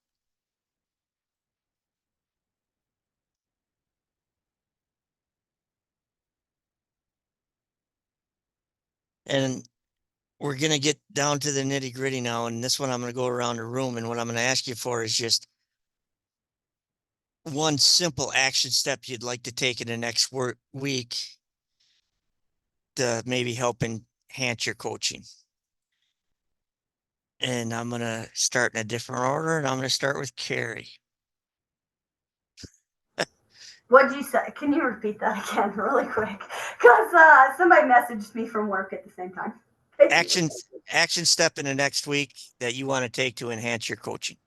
And we're going to get down to the nitty gritty now. And this one, I'm going to go around the room. And what I'm going to ask you for is just one simple action step you'd like to take in the next week to maybe help enhance your coaching. And I'm going to start in a different order, and I'm going to start with Carrie. What'd you say? Can you repeat that again really quick? Because somebody messaged me from work at the same time. Action step in the next week that you want to take to enhance your coaching.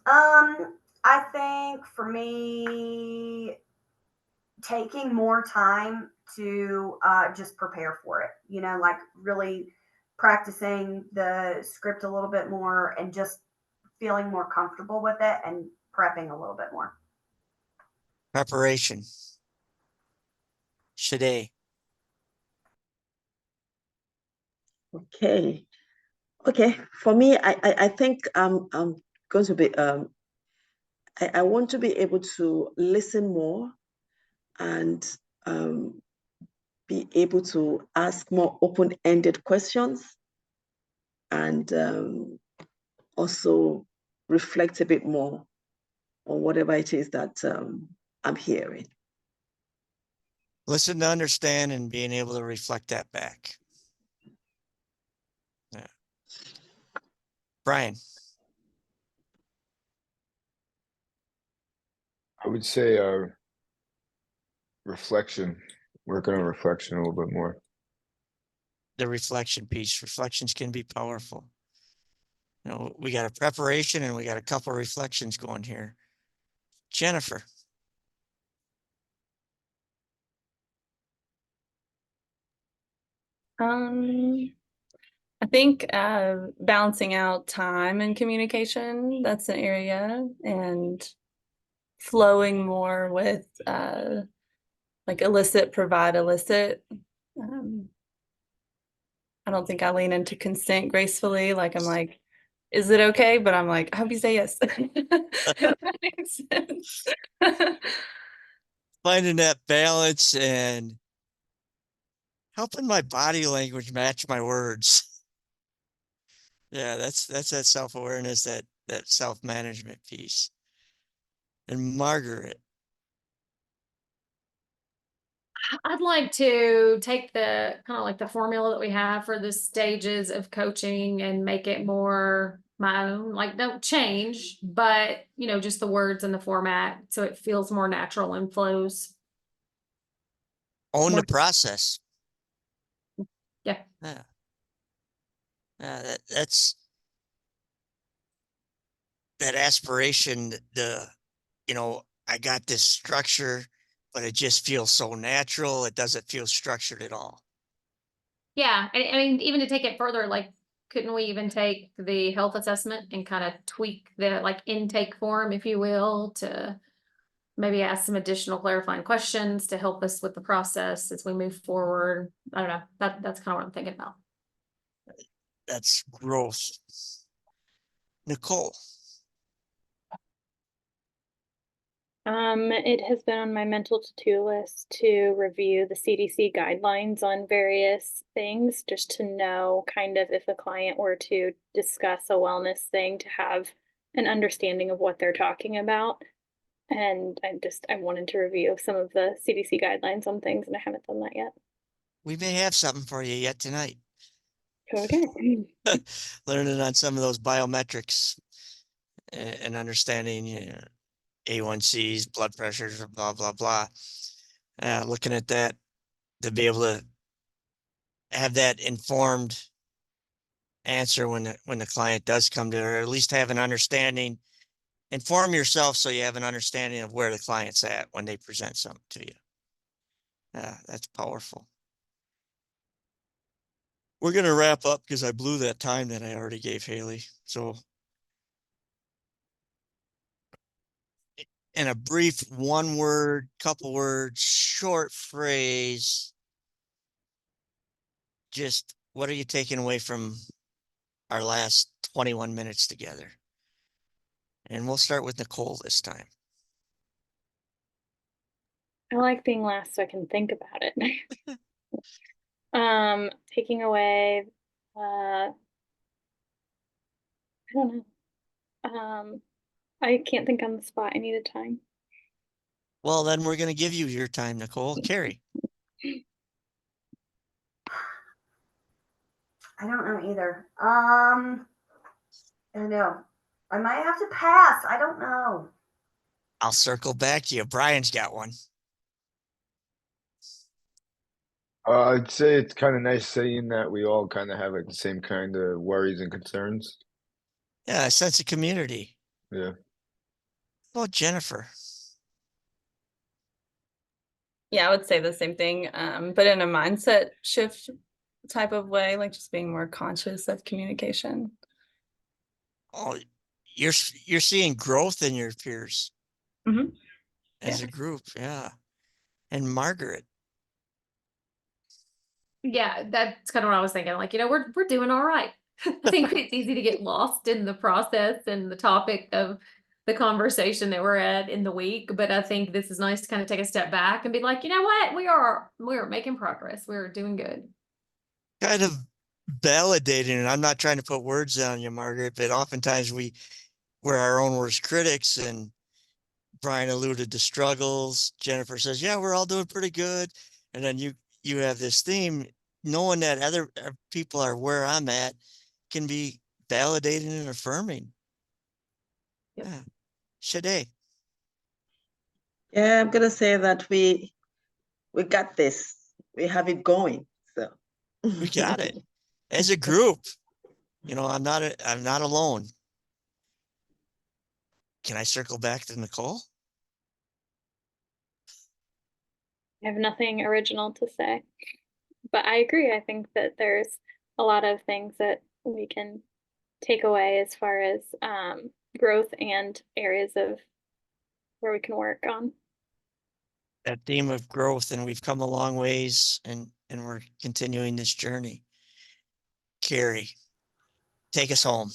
I think for me, taking more time to just prepare for it, like really practicing the script a little bit more and just feeling more comfortable with it and prepping a little bit more. Preparation. Shade. Okay. For me, I think I'm going to be I want to be able to listen more and be able to ask more open-ended questions, and also reflect a bit more on whatever it is that I'm hearing. Listen to understand and being able to reflect that back. Yeah. Brian. I would say reflection, working on reflection a little bit more. the reflection piece. Reflections can be powerful. You know, we got a preparation and we got a couple of reflections going here. Jennifer. I think balancing out time and communication, that's an area, and flowing more with like elicit, provide, elicit. I don't think I lean into consent gracefully. Like I'm like, is it okay? But I'm like, I hope you say yes. If that makes sense. Finding that balance and helping my body language match my words. Yeah, that's that self-awareness, that self-management piece. And Margaret. I'd like to take the kind of like the formula that we have for the stages of coaching and make it more my own. Like, don't change, but you know, just the words and the format so it feels more natural and flows. Own More- the process. Yeah. Yeah. Yeah, that's that aspiration, you know, I got this structure, but it just feels so natural. It doesn't feel structured at all. Yeah. I mean, even to take it further, like, couldn't we even take the health assessment and kind of tweak the like intake form, if you will, to maybe ask some additional clarifying questions to help us with the process as we move forward? I don't know. That's kind of what I'm thinking about. That's growth. Nicole. It has been on my mental to-do list to review the CDC guidelines on various things, just to know kind of if a client were to discuss a wellness thing, to have an understanding of what they're talking about. And I wanted to review some of the CDC guidelines on things, and I haven't done that yet. We may have something for you yet tonight. Okay. Learning on some of those biometrics and understanding, you know, A1Cs, blood pressures, blah, blah, blah. Looking at that to be able to have that informed answer when the client does come to, or at least have an understanding. Inform yourself so you have an understanding of where the client's at when they present something to you. That's powerful. We're going to wrap up because I blew that time that I already gave Haley. So in a brief, one word, couple words, short phrase, just what are you taking away from our last 21 minutes together? And we'll start with Nicole this time. I like being last so I can think about it. Taking away, I don't know. I can't think on the spot. I needed time. Well, then we're going to give you your time, Nicole. Carrie. I don't know either. I don't know. I might have to pass. I don't know. I'll circle back to you. Brian's got one. I'd say it's kind of nice saying that we all kind of have like the same kind of worries and concerns. Yeah, a sense of community. Yeah. Well, Jennifer. Yeah, I would say the same thing, but in a mindset shift type of way, like just being more conscious of communication. Oh, you're seeing growth in your peers as Yeah. a group. Yeah. And Margaret. Yeah, that's kind of what I was thinking. Like, you know, we're doing all right. I think it's easy to get lost in the process and the topic of the conversation that we're at in the week. But I think this is nice to kind of take a step back and be like, you know what, we're making progress. We're doing good. Kind of validating, and I'm not trying to put words on you, Margaret, but oftentimes we're our own worst critics, and Brian alluded to struggles. Jennifer says, yeah, we're all doing pretty good. And then you have this theme, knowing that other people are where I'm at can be validating and affirming. Yep. Yeah. Shade. Yeah, I'm gonna say that we got this. We have it going. So We got it. As a group, I'm not alone. Can I circle back to Nicole? I have nothing original to say, but I agree. I think that there's a lot of things that we can take away as far as growth and areas of where we can work on. That theme of growth, and we've come a long ways, and we're continuing this journey. Carrie, take us home.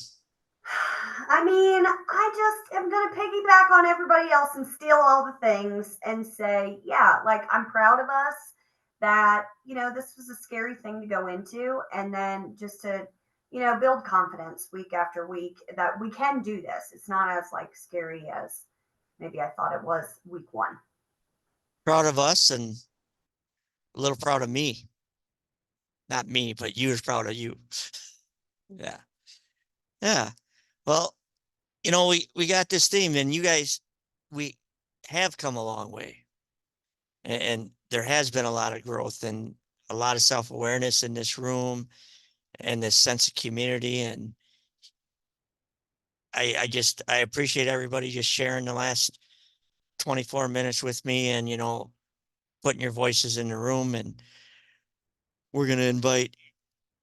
I mean, I just am going to piggyback on everybody else and steal all the things and say, yeah, like I'm proud of us that, this was a scary thing to go into. And then just to, build confidence week after week that we can do this. It's not as like scary as maybe I thought it was week one. Proud of us and a little proud of me. Not me, but you're proud of you. Yeah. Yeah. Well, we got this theme, and you guys, we have come a long way. And there has been a lot of growth and a lot of self-awareness in this room and this sense of community. And I appreciate everybody just sharing the last 24 minutes with me and, putting your voices in the room. And we're going to invite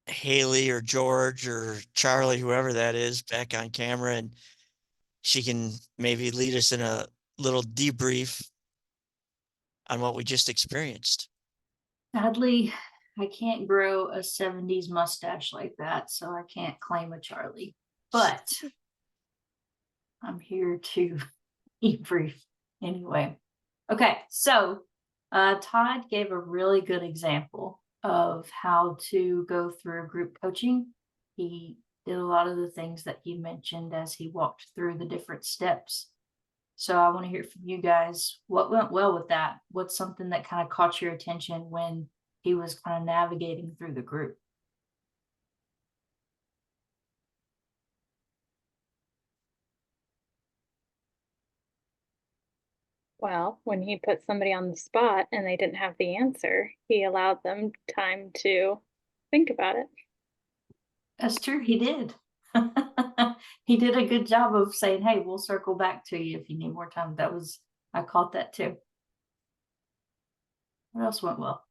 Haley or George or Charlie, whoever that is, back on camera, and she can maybe lead us in a little debrief on what we just experienced. Sadly, I can't grow a 70s mustache like that, so I can't claim a Charlie. But I'm here to debrief anyway. Okay, so Todd gave a really good example of how to go through group coaching. He did a lot of the things that he mentioned as he walked through the different steps. So I want to hear from you guys. What went well with that? What's something that kind of caught your attention when he was kind of navigating through the group? Well, when he put somebody on the spot and they didn't have the answer, he allowed them time to think about it. That's true. He did. He did a good job of saying, hey, we'll circle back to you if you need more time. I caught that too. What else went well?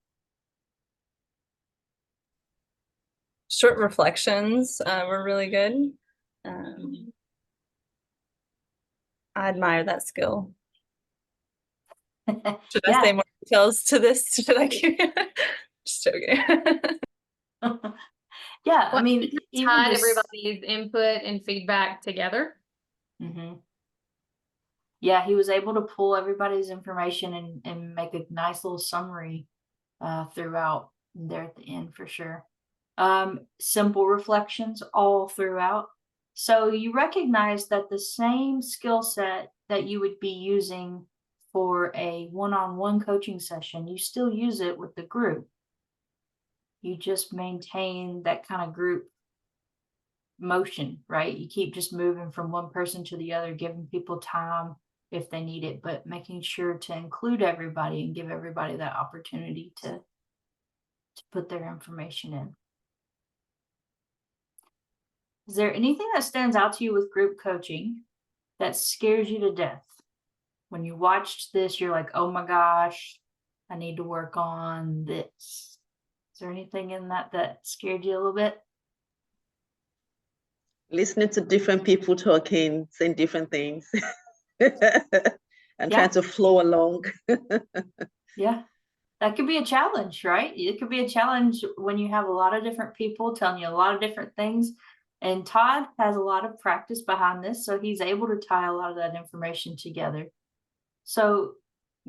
Short reflections were really good. I admire that skill. Should I say more details to this? Should I give you? Just joking. Yeah, I mean, tied everybody's input and feedback together. Mm-hmm. Yeah, he was able to pull everybody's information and make a nice little summary throughout there at the end for sure. Simple reflections all throughout. So you recognize that the same skill set that you would be using for a one-on-one coaching session, you still use it with the group. You just maintain that kind of group motion, right? You keep just moving from one person to the other, giving people time if they need it, but making sure to include everybody and give everybody that opportunity to put their information in. Is there anything that stands out to you with group coaching that scares you to death? When you watched this, you're like, oh my gosh, I need to work on this. Is there anything in that scared you a little bit? Listening to different people talking, saying different things, and trying to flow along. Yeah, that could be a challenge, right? It could be a challenge when you have a lot of different people telling you a lot of different things. And Todd has a lot of practice behind this, so he's able to tie a lot of that information together. So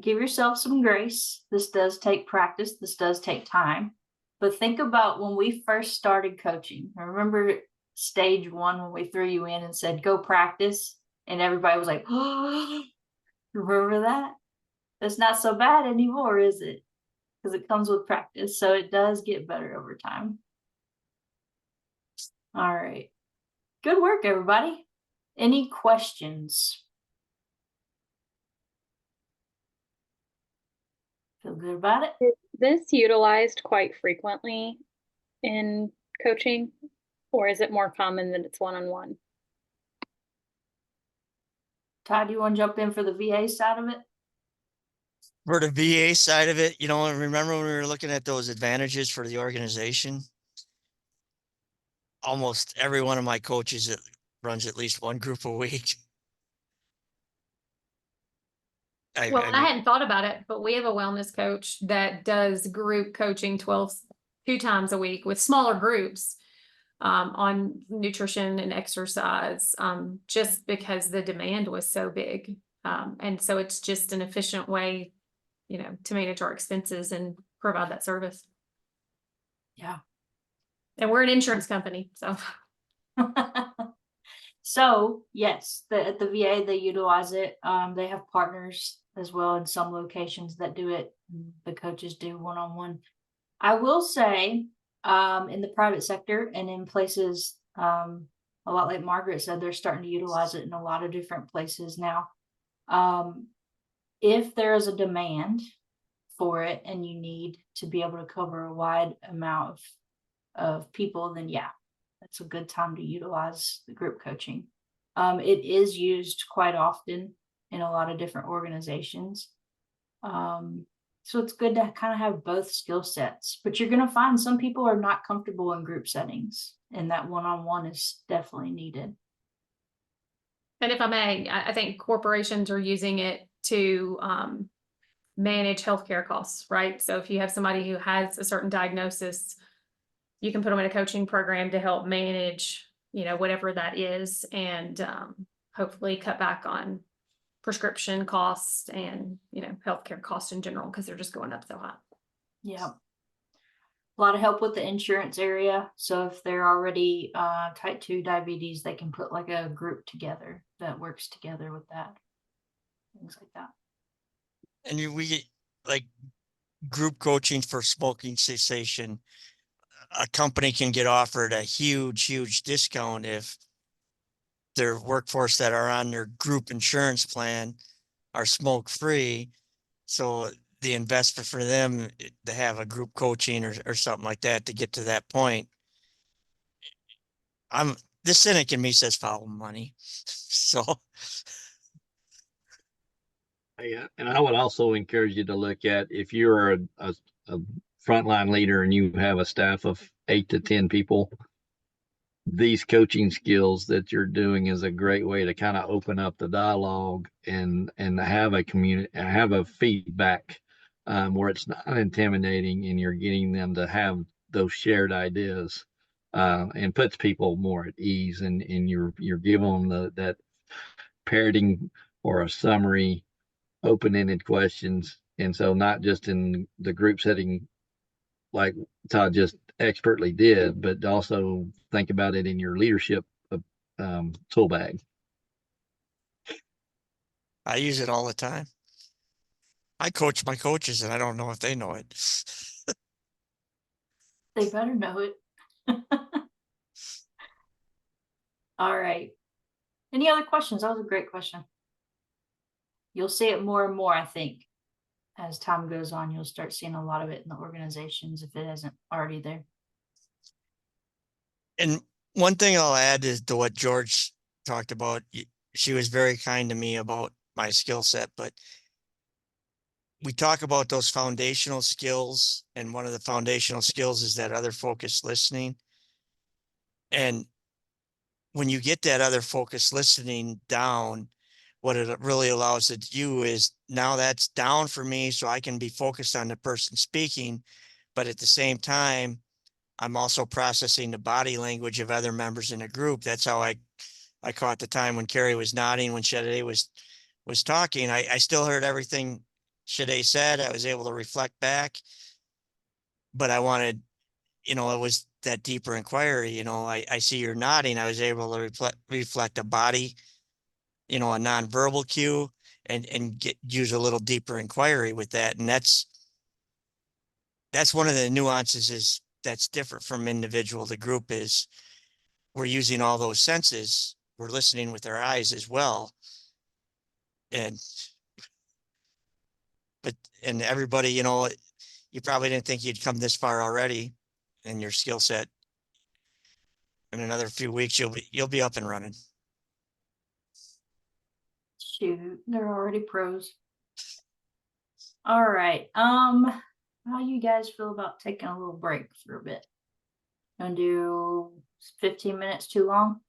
give yourself some grace. This does take practice. This does take time. But think about when we first started coaching. I remember stage one when we threw you in and said, go practice. And everybody was like, oh, remember that? It's not so bad anymore, is it? Because it comes with practice. So it does get better over time. All right. Good work, everybody. Any questions? Feel good about it? This utilized quite frequently in coaching? Or is it more common that it's one-on-one? Todd, do you want to jump in for the VA side of it? For the VA side of it, you know, remember when we were looking at those advantages for the organization? Almost every one of my coaches that runs at least one group a week. Well, I hadn't thought about it, but we have a wellness coach that does group coaching 2 times a week with smaller groups on nutrition and exercise, just because the demand was so big. And so it's just an efficient way, you know, to manage our expenses and provide that service. Yeah. And we're an insurance company, so. So yes, at the VA, they utilize it. They have partners as well in some locations that do it. The coaches do one-on-one. I will say, in the private sector and in places, a lot like Margaret said, they're starting to utilize it in a lot of different places now. If there is a demand for it and you need to be able to cover a wide amount of people, then yeah, that's a good time to utilize the group coaching. It is used quite often in a lot of different organizations. So it's good to kind of have both skill sets, but you're going to find some people are not comfortable in group settings, and that one-on-one is definitely needed. And if I may, I think corporations are using it to manage healthcare costs, right? So if you have somebody who has a certain diagnosis, you can put them in a coaching program to help manage, you know, whatever that is, and hopefully cut back on prescription costs and, you know, healthcare costs in general, because they're just going up so high. Yeah. A lot of help with the insurance area. So if they're already type 2 diabetes, they can put like a group together that works together with that. Things like that. And we get like group coaching for smoking cessation. A company can get offered a huge discount if their workforce that are on their group insurance plan are smoke free. So the investment for them to have a group coaching or something like that to get to that point. The cynic in me says follow money. So Yeah, and I would also encourage you to look at if you're a frontline leader and you have a staff of 8 to 10 people, these coaching skills that you're doing is a great way to kind of open up the dialogue and have a community, have a feedback where it's not intimidating and you're getting them to have those shared ideas and puts people more at ease, and you're giving them that parroting or a summary, open-ended questions. And so not just in the group setting like Todd just expertly did, but also think about it in your leadership tool bag. I use it all the time. I coach my coaches and I don't know if they know it. They better know it. All right. Any other questions? That was a great question. You'll see it more and more, I think. As time goes on, you'll start seeing a lot of it in the organizations if it isn't already there. And one thing I'll add is to what George talked about. She was very kind to me about my skill set, but we talk about those foundational skills, and one of the foundational skills is that other focused listening. And when you get that other focused listening down, what it really allows it to do is now that's down for me, so I can be focused on the person speaking, but at the same time, I'm also processing the body language of other members in the group. That's how I caught the time when Carrie was nodding, when Shade was talking. I still heard everything Shade said. I was able to reflect back, but I wanted, you know, it was that deeper inquiry. You know, I see you're nodding. I was able to reflect a body, you know, a nonverbal cue, and use a little deeper inquiry with that. And that's one of the nuances that's different from individual to group is we're using all those senses. We're listening with our eyes as well. And everybody, you know, you probably didn't think you'd come this far already. and your skill set, in another few weeks, you'll be up and running. Shoot, they're already pros. All right. How you guys feel about taking a little break for a bit? Gonna do 15 minutes too long?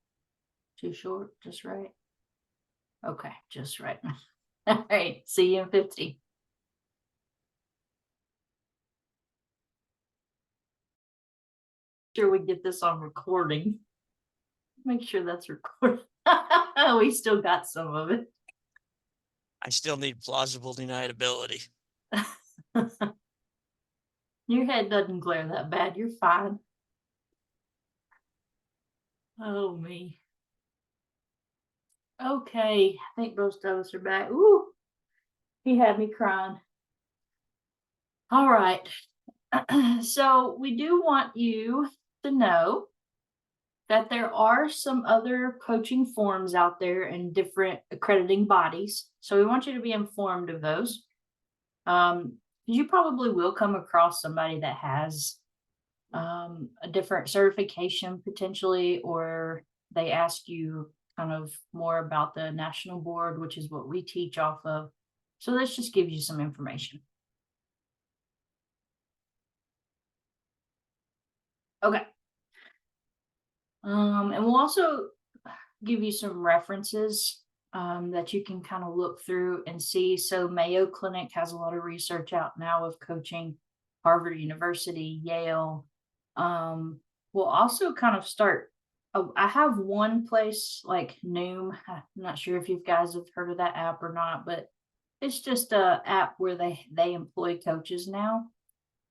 Too short? Just right? Okay, just right. All right, see you in 50. Sure we get this on recording. Make sure that's recorded. We still got some of it. I still need plausible deniability. Your head doesn't glare that bad. You're fine. Oh, me. Okay, I think most of us are back. Ooh, he had me crying. All right. So we do want you to know that there are some other coaching forums out there in different accrediting bodies. So we want you to be informed of those. You probably will come across somebody that has a different certification potentially, or they ask you kind of more about the national board, which is what we teach off of. So this just gives you some information. Okay. And we'll also give you some references that you can kind of look through and see. So Mayo Clinic has a lot of research out now of coaching, Harvard University, Yale. We'll also kind of start. I have one place like Noom. I'm not sure if you guys have heard of that app or not, but it's just a app where they employ coaches now.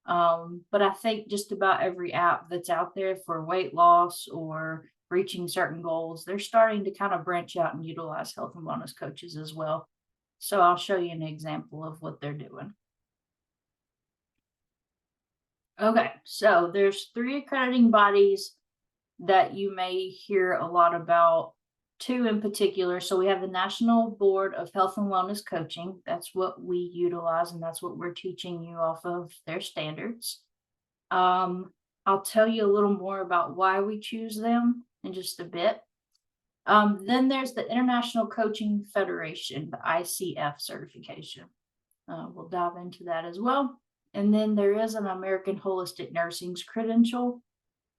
But I think just about every app that's out there for weight loss or reaching certain goals, they're starting to kind of branch out and utilize health and wellness coaches as well. So I'll show you an example of what they're doing. Okay, so there's 3 accrediting bodies that you may hear a lot about, 2 in particular. So we have the National Board of Health and Wellness Coaching. That's what we utilize, and that's what we're teaching you off of their standards. I'll tell you a little more about why we choose them in just a bit. Then there's the International Coaching Federation, the ICF certification. We'll dive into that as well. And then there is an American Holistic Nursing's credential,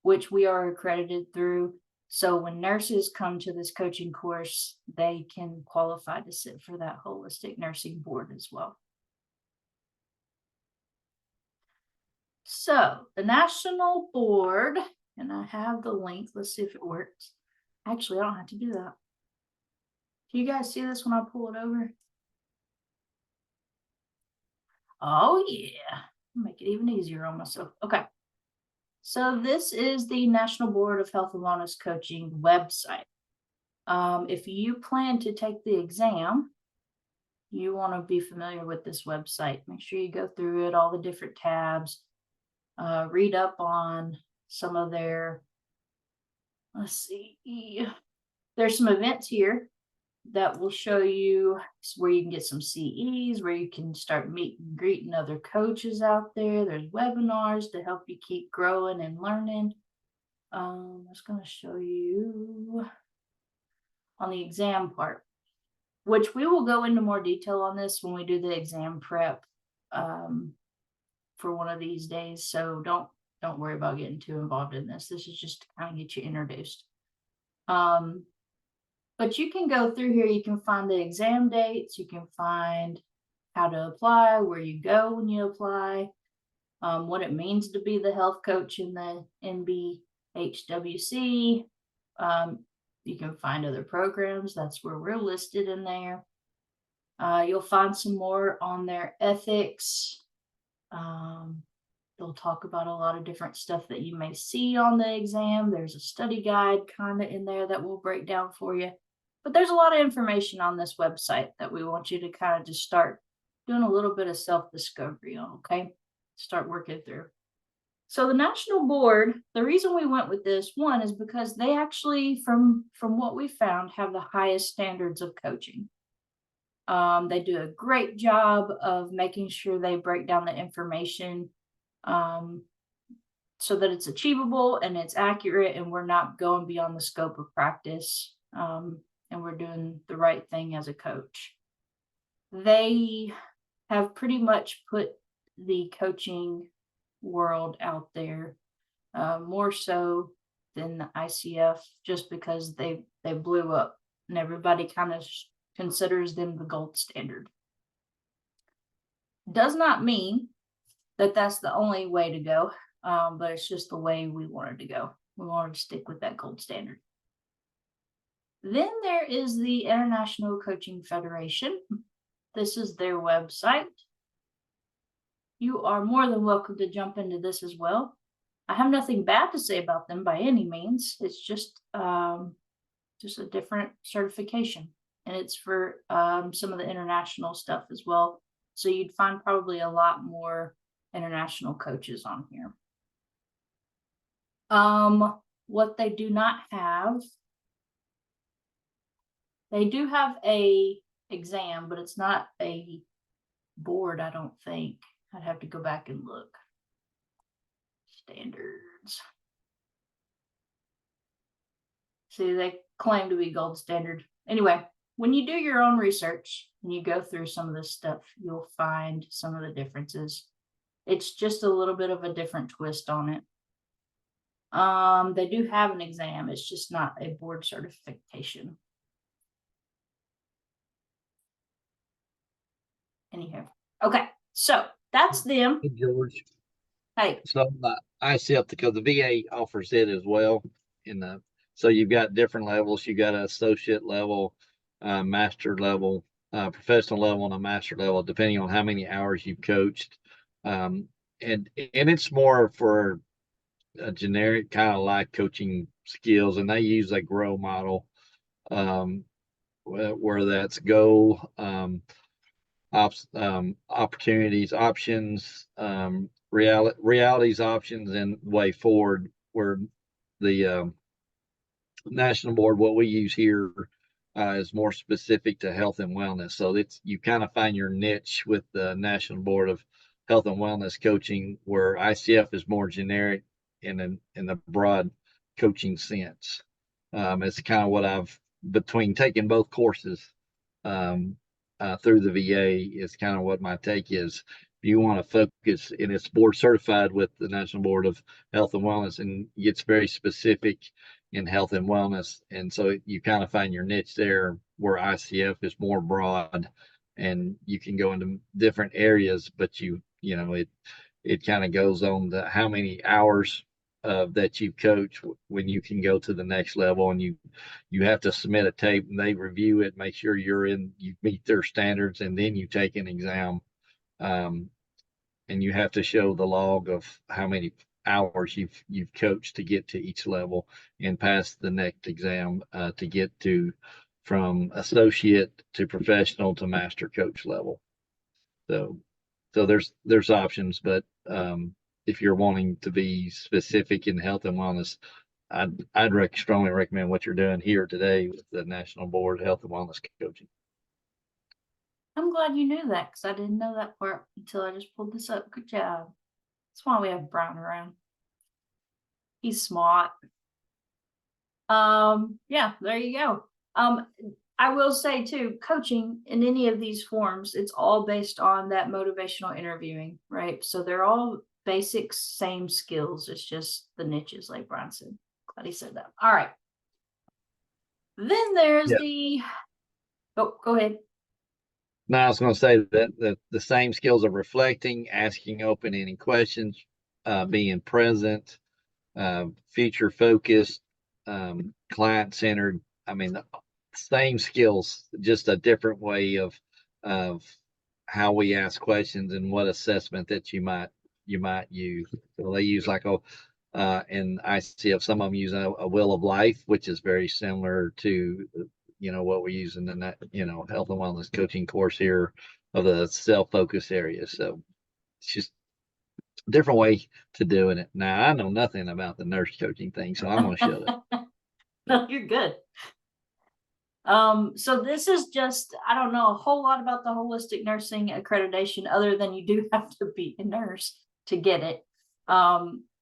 which we are accredited through. So when nurses come to this coaching course, they can qualify to sit for that holistic nursing board as well. So the national board, and I have the link. Let's see if it works. Actually, I don't have to do that. Do you guys see this when I pull it over? Oh yeah, make it even easier on myself. Okay. So this is the National Board of Health and Wellness Coaching website. If you plan to take the exam, you want to be familiar with this website. Make sure you go through it, all the different tabs, read up on some of their, let's see, there's some events here that will show you where you can get some CEs, where you can start meeting and greeting other coaches out there. There's webinars to help you keep growing and learning. I'm just going to show you on the exam part, which we will go into more detail on this when we do the exam prep for one of these days. So don't worry about getting too involved in this. This is just to kind of get you introduced. But you can go through here, you can find the exam dates, you can find how to apply, where you go when you apply, what it means to be the health coach in the HWC. You can find other programs, that's where we're listed in there. You'll find some more on their ethics. They'll talk about a lot of different stuff that you may see on the exam. There's a study guide kind of in there that we'll break down for you. But there's a lot of information on this website that we want you to kind of just start doing a little bit of self-discovery on, okay? Start working through. So the National Board, the reason we went with this one is because they actually, from what we found, have the highest standards of coaching. They do a great job of making sure they break down the information so that it's achievable and it's accurate and we're not going beyond the scope of practice, and we're doing the right thing as a coach. They have pretty much put the coaching world out there, more so than the ICF, just because they blew up and everybody kind of considers them the gold standard. Does not mean that that's the only way to go, but it's just the way we wanted to go. We wanted to stick with that gold standard. Then there is the International Coaching Federation. This is their website. You are more than welcome to jump into this as well. I have nothing bad to say about them by any means. It's just a different certification, and it's for some of the international stuff as well. So you'd find probably a lot more international coaches on here. What they do not have, they do have a exam, but it's not a board, I don't think. I'd have to go back and look. Standards. See, they claim to be gold standard. Anyway, when you do your own research and you go through some of this stuff, you'll find some of the differences. It's just a little bit of a different twist on it. They do have an exam. It's just not a board certification. Anyhow, okay, so that's them. Hey, George. Hey, So ICF, because the VA offers it as well. So you've got different levels. You got an associate level, master level, professional level, and a master level, depending on how many hours you've coached. And it's more for a generic kind of like coaching skills, and they use a GROW model, where that's go, opportunities, options, realities, options, and way forward. Where the national board, what we use here, is more specific to health and wellness. So you kind of find your niche with the National Board of Health and Wellness Coaching, where ICF is more generic in the broad coaching sense. It's kind of what between taking both courses through the VA, is kind of what my take is. If you want to focus, and it's board certified with the National Board of Health and Wellness, and it's very specific in health and wellness. And so you kind of find your niche there, where ICF is more broad and you can go into different areas, but it kind of goes on the how many hours that you coach when you can go to the next level, and you have to submit a tape and they review it, make sure you meet their standards, and then you take an exam, and you have to show the log of how many hours you've coached to get to each level and pass the next exam to get from associate to professional to master coach level. So there's options, but if you're wanting to be specific in health and wellness, I'd strongly recommend what you're doing here today with the National Board of Health and Wellness Coaching. I'm glad you knew that, because I didn't know that part until I just pulled this up. Good job. That's why we have Brian around. He's smart. Yeah, there you go. I will say too, coaching in any of these forms, it's all based on that motivational interviewing, right? So they're all basic, same skills. It's just the niches, like Brian said. Glad he said that. All right. Then there's oh, go ahead. No, I was going to say that the same skills of reflecting, asking open-ended questions, being present, future focused, client-centered. I mean, the same skills, just a different way of how we ask questions and what assessment that you might use. So they use like and I see if some of them use a wheel of life, which is very similar to what we use in the health and wellness coaching course here of the self-focus area. So it's just a different way to doing it. Now, I know nothing about the nurse coaching thing, so I'm going to shut up. No, you're good. So this is just, I don't know a whole lot about the holistic nursing accreditation, other than you do have to be a nurse to get it.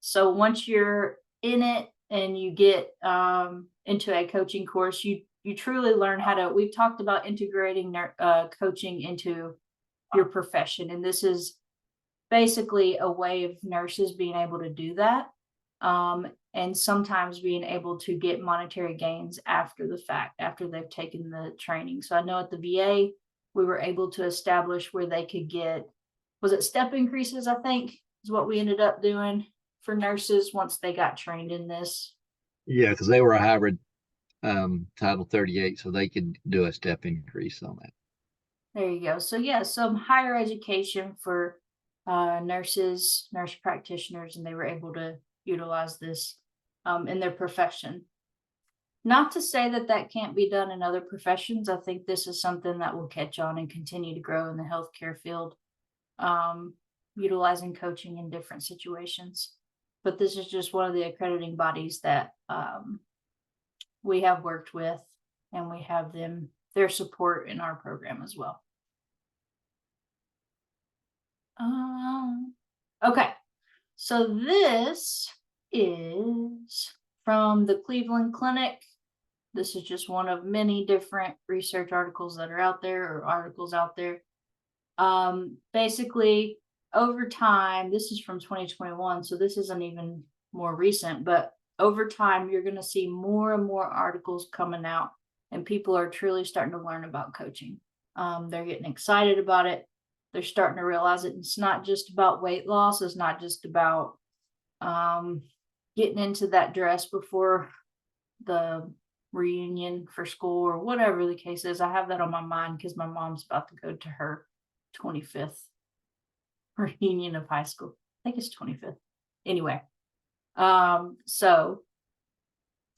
So once you're in it and you get into a coaching course, you truly learn how to. We've talked about integrating coaching into your profession, and this is basically a way of nurses being able to do that, and sometimes being able to get monetary gains after the fact, after they've taken the training. So I know at the VA, we were able to establish where they could get, was it step increases, I think, is what we ended up doing for nurses once they got trained in this. Yeah, because they were a hybrid Title 38, so they could do a step increase on that. There you go. So yeah, some higher education for nurses, nurse practitioners, and they were able to utilize this in their profession. Not to say that that can't be done in other professions. I think this is something that will catch on and continue to grow in the healthcare field, utilizing coaching in different situations. But this is just one of the accrediting bodies that we have worked with, and we have their support in our program as well. Okay, so this is from the Cleveland Clinic. This is just one of many different research articles that are out there, or articles out there. Basically, over time, this is from 2021, so this isn't even more recent, but over time, you're going to see more and more articles coming out, and people are truly starting to learn about coaching. They're getting excited about it. They're starting to realize it. It's not just about weight loss. It's not just about getting into that dress before the reunion for school or whatever the case is. I have that on my mind because my mom's about to go to her 25th reunion of high school. I think it's 25th. Anyway, so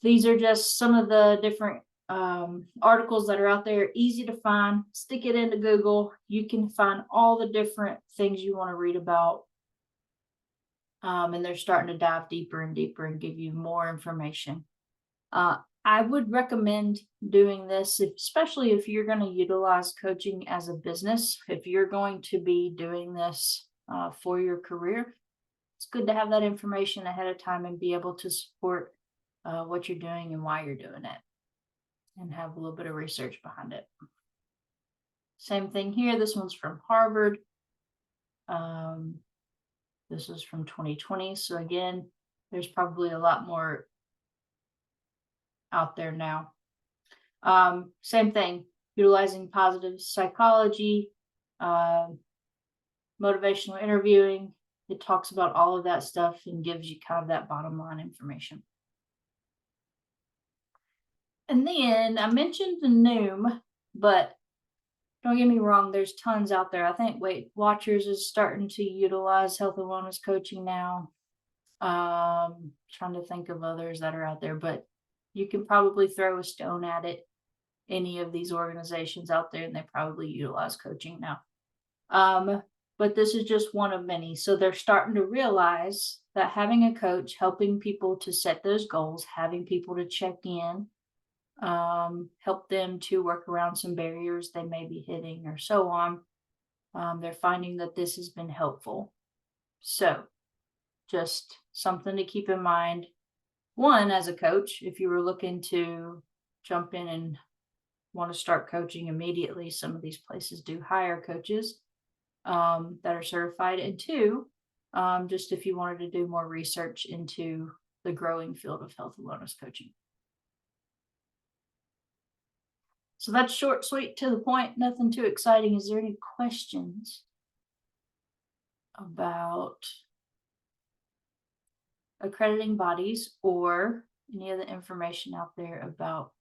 these are just some of the different articles that are out there, easy to find. Stick it into Google. You can find all the different things you want to read about. And they're starting to dive deeper and deeper and give you more information. I would recommend doing this, especially if you're going to utilize coaching as a business. If you're going to be doing this for your career, it's good to have that information ahead of time and be able to support what you're doing and why you're doing it, and have a little bit of research behind it. Same thing here. This one's from Harvard. This is from 2020. So again, there's probably a lot more out there now. Same thing, utilizing positive psychology, motivational interviewing. It talks about all of that stuff and gives you kind of that bottom line information. And then I mentioned the Noom, but don't get me wrong, there's tons out there. I think Weight Watchers is starting to utilize health and wellness coaching now. Trying to think of others that are out there, but you can probably throw a stone at it. Any of these organizations out there, and they probably utilize coaching now. But this is just one of many. So they're starting to realize that having a coach, helping people to set those goals, having people to check in, help them to work around some barriers they may be hitting or so on. They're finding that this has been helpful. So just something to keep in mind. One, as a coach, if you were looking to jump in and want to start coaching immediately, some of these places do hire coaches that are certified. And two, just if you wanted to do more research into the growing field of health and wellness coaching. So that's short, sweet, to the point, nothing too exciting. Is there any questions about accrediting bodies or any other information out there about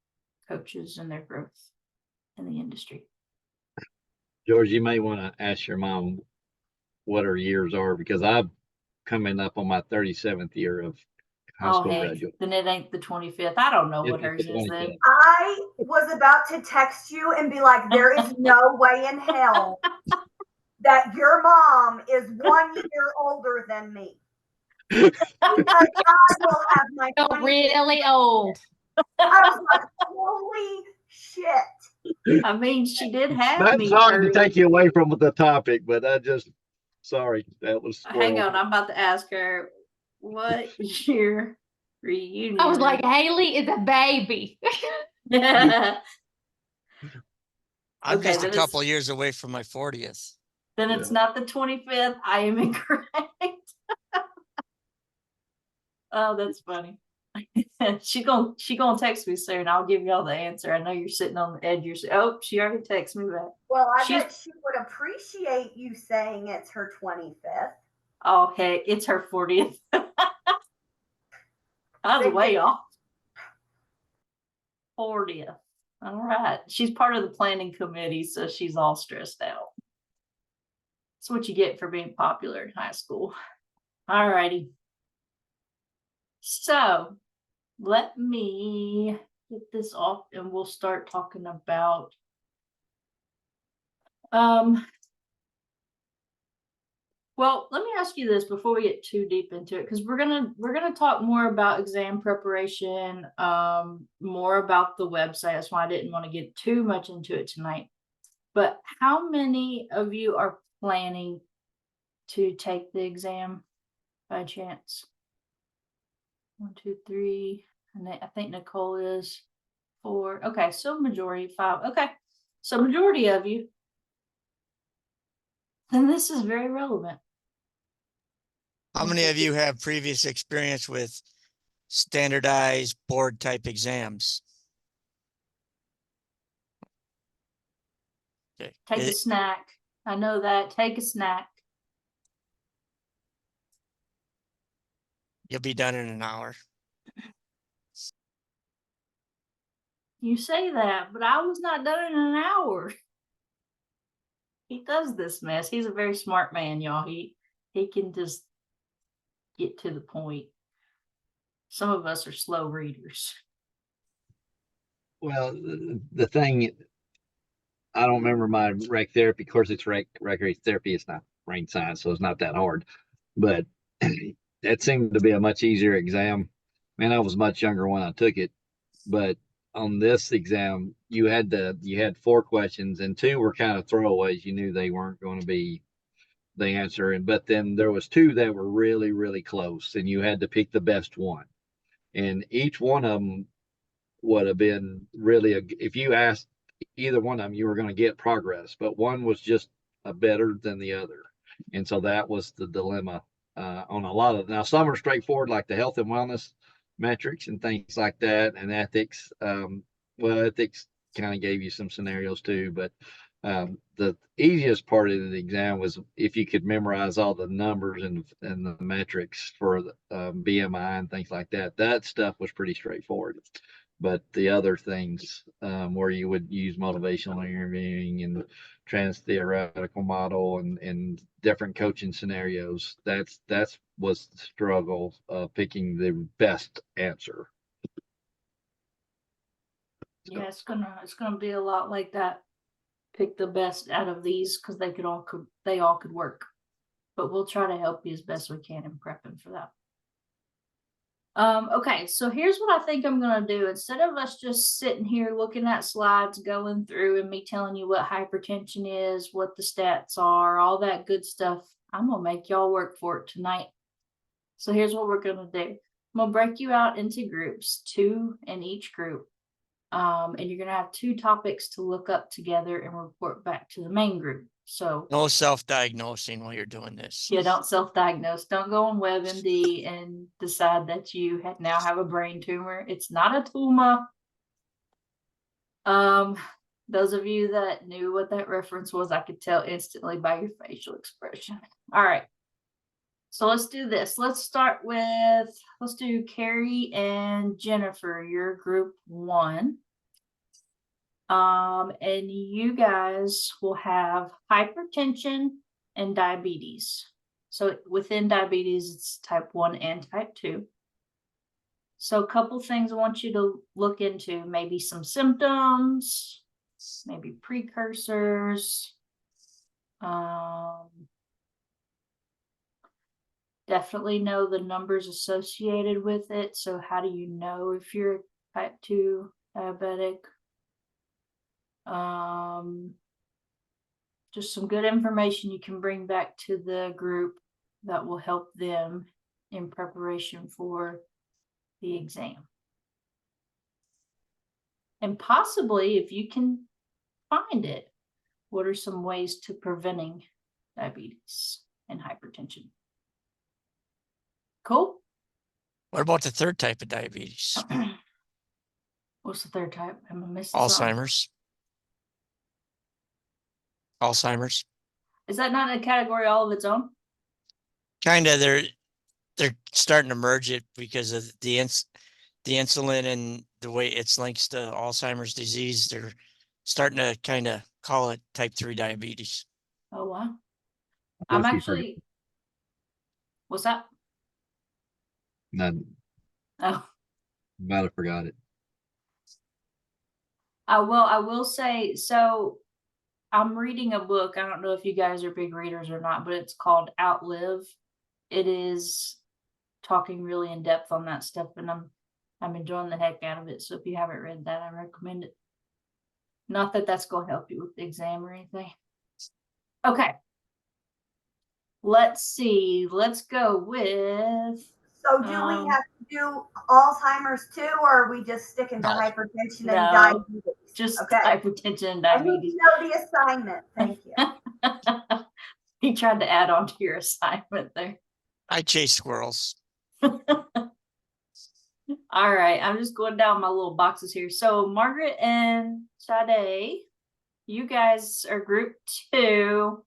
coaches and their growth in the industry? George, you may want to ask your mom what her years are, because I'm coming up on my 37th year of high school graduate. Then it ain't the 25th. I don't know what It's hers the is then. 25th. I was about to text you and be like, there is no way in hell that your mom is 1 year older than me. Because I will have my Oh, 25th. really old. I was like, holy shit. I mean, she did have Not me. sorry to take you away from the topic, but I just, sorry, that was Hang spoiled. on, I'm about to ask her what year reunion? I was like, Haley is a baby. then I'm Okay, just a then it's- couple years away from my 40th. it's not the 25th. I am incorrect. Oh, that's funny. she gonna text me soon. I'll give y'all the answer. I know you're sitting on the edge of your seat. Oh, she already texted me back. Well, I She's- bet she would appreciate you saying it's her 25th. Oh, hey, it's her 40th. I was Big way deal. off. 40th. All right. She's part of the planning committee, so she's all stressed out. That's what you get for being popular in high school. All righty. So let me get this off and we'll start talking about well, let me ask you this before we get too deep into it, because we're gonna talk more about exam preparation, more about the website. That's why I didn't want to get too much into it tonight. But how many of you are planning to take the exam by chance? 1, 2, 3. And I think Nicole is 4. Okay, so majority 5. Okay, so majority of you. Then this is very relevant. How many of you have previous experience with standardized board type exams? Okay. Take a snack. I know that. Take a snack. You'll be done in an hour. You say that, but I was not done in an hour. He does this mess. He's a very smart man, y'all. He can just get to the point. Some of us are slow readers. Well, the thing, I don't remember my rec therapy. Of course, it's recreation therapy. It's not brain science, so it's not that hard. But that seemed to be a much easier exam. Man, I was much younger when I took it, but on this exam, you had 4 questions and 2 were kind of throwaways. You knew they weren't going to be the answer, but then there was 2 that were really, really close, and you had to pick the best one. And each one of them would have been really if you asked either one of them, you were going to get progress, but one was just better than the other. And so that was the dilemma on a lot of, now some are straightforward, like the health and wellness metrics and things like that, and ethics. Well, ethics kind of gave you some scenarios too, but the easiest part of the exam was if you could memorize all the numbers and the metrics for the BMI and things like that. That stuff was pretty straightforward. But the other things where you would use motivational interviewing and trans theoretical model and different coaching scenarios, that was the struggle of picking the best answer. Yeah, it's gonna be a lot like that. Pick the best out of these because they all could work. But we'll try to help you as best we can in prepping for that. Okay, so here's what I think I'm gonna do. Instead of us just sitting here looking at slides, going through and me telling you what hypertension is, what the stats are, all that good stuff, I'm gonna make y'all work for it tonight. So here's what we're gonna do. I'm gonna break you out into groups, 2 in each group. And you're gonna have 2 topics to look up together and report back to the main group. So No self-diagnosing while you're doing this. yeah, don't self-diagnose. Don't go on WebMD and decide that you now have a brain tumor. It's not a tumor. Those of you that knew what that reference was, I could tell instantly by your facial expression. All right. So let's do this. Let's do Carrie and Jennifer, your group 1. And you guys will have hypertension and diabetes. So within diabetes, it's type 1 and type 2. So a couple things I want you to look into, maybe some symptoms, maybe precursors. Definitely know the numbers associated with it. So how do you know if you're type 2 diabetic? Just some good information you can bring back to the group that will help them in preparation for the exam. And possibly, if you can find it, what are some ways to preventing diabetes and hypertension? Cool. What about the third type of diabetes? What's the third type? Am I missing something? Alzheimer's. Is that not a category all of its own? Kind of, they're starting to merge it because of the insulin and the way it's links to Alzheimer's disease. They're starting to kind of call it type 3 diabetes. Oh, wow. Plus I'm you forget- actually, what's that? None. Oh, About it, forgot it. I will say, so I'm reading a book. I don't know if you guys are big readers or not, but it's called Outlive. It is talking really in depth on that stuff, and I'm enjoying the heck out of it. So if you haven't read that, I recommend it. Not that that's going to help you with the exam or anything. Okay. Let's see. Let's go with. So do we have to do Alzheimer's too, or are we just sticking to No. hypertension and No, diabetes? just Okay. hypertension and I need diabetes. to know the assignment. Thank you. He tried to add on to your assignment there. I chase squirrels. All right, I'm just going down my little boxes here. So Margaret and Sade, you guys are group 2.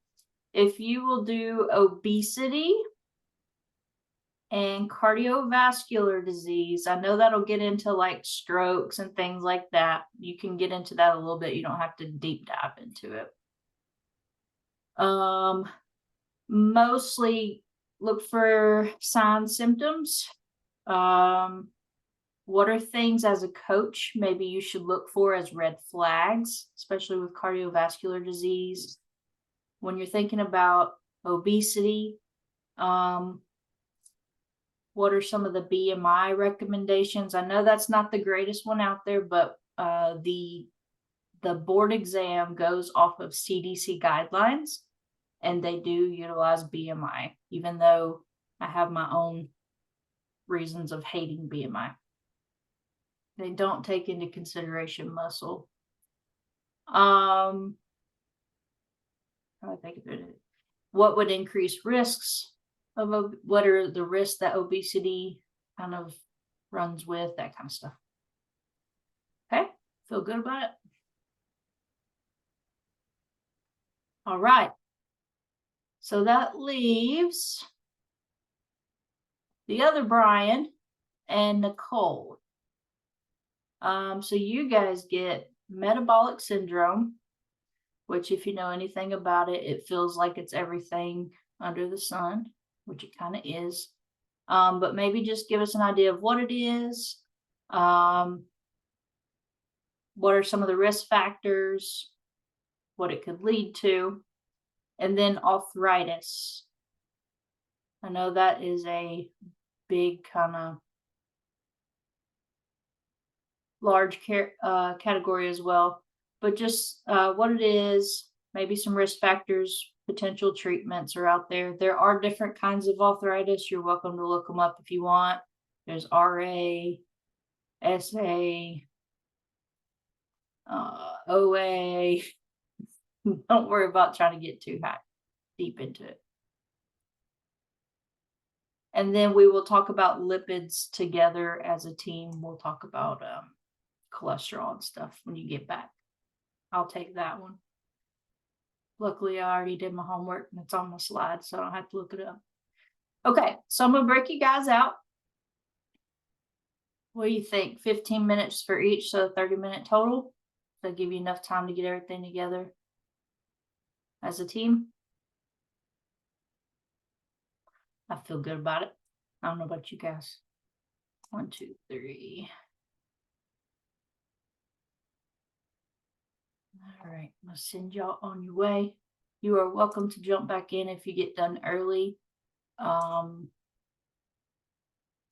If you will do obesity and cardiovascular disease, I know that'll get into like strokes and things like that. You can get into that a little bit. You don't have to deep dive into it. Mostly look for signs, symptoms. What are things as a coach maybe you should look for as red flags, especially with cardiovascular disease? When you're thinking about obesity, what are some of the BMI recommendations? I know that's not the greatest one out there, but the board exam goes off of CDC guidelines, and they do utilize BMI, even though I have my own reasons of hating BMI. They don't take into consideration muscle. I think of it. What would increase risks of what are the risks that obesity kind of runs with, that kind of stuff. Okay, feel good about it? All right. So that leaves the other Brian and Nicole. So you guys get metabolic syndrome, which if you know anything about it, it feels like it's everything under the sun, which it kind of is. But maybe just give us an idea of what it is. What are some of the risk factors, what it could lead to, and then arthritis. I know that is a big kind of large category as well, but just what it is, maybe some risk factors, potential treatments are out there. There are different kinds of arthritis. You're welcome to look them up if you want. There's RA, SA, OA. Don't worry about trying to get too deep into it. And then we will talk about lipids together as a team. We'll talk about cholesterol and stuff when you get back. I'll take that one. Luckily, I already did my homework and it's on my slide, so I don't have to look it up. Okay, so I'm gonna break you guys out. What do you think? 15 minutes for each, so 30-minute total. That'll give you enough time to get everything together as a team. I feel good about it. I don't know about you guys. 1, 2, 3. All right, I'm gonna send y'all on your way. You are welcome to jump back in if you get done early. And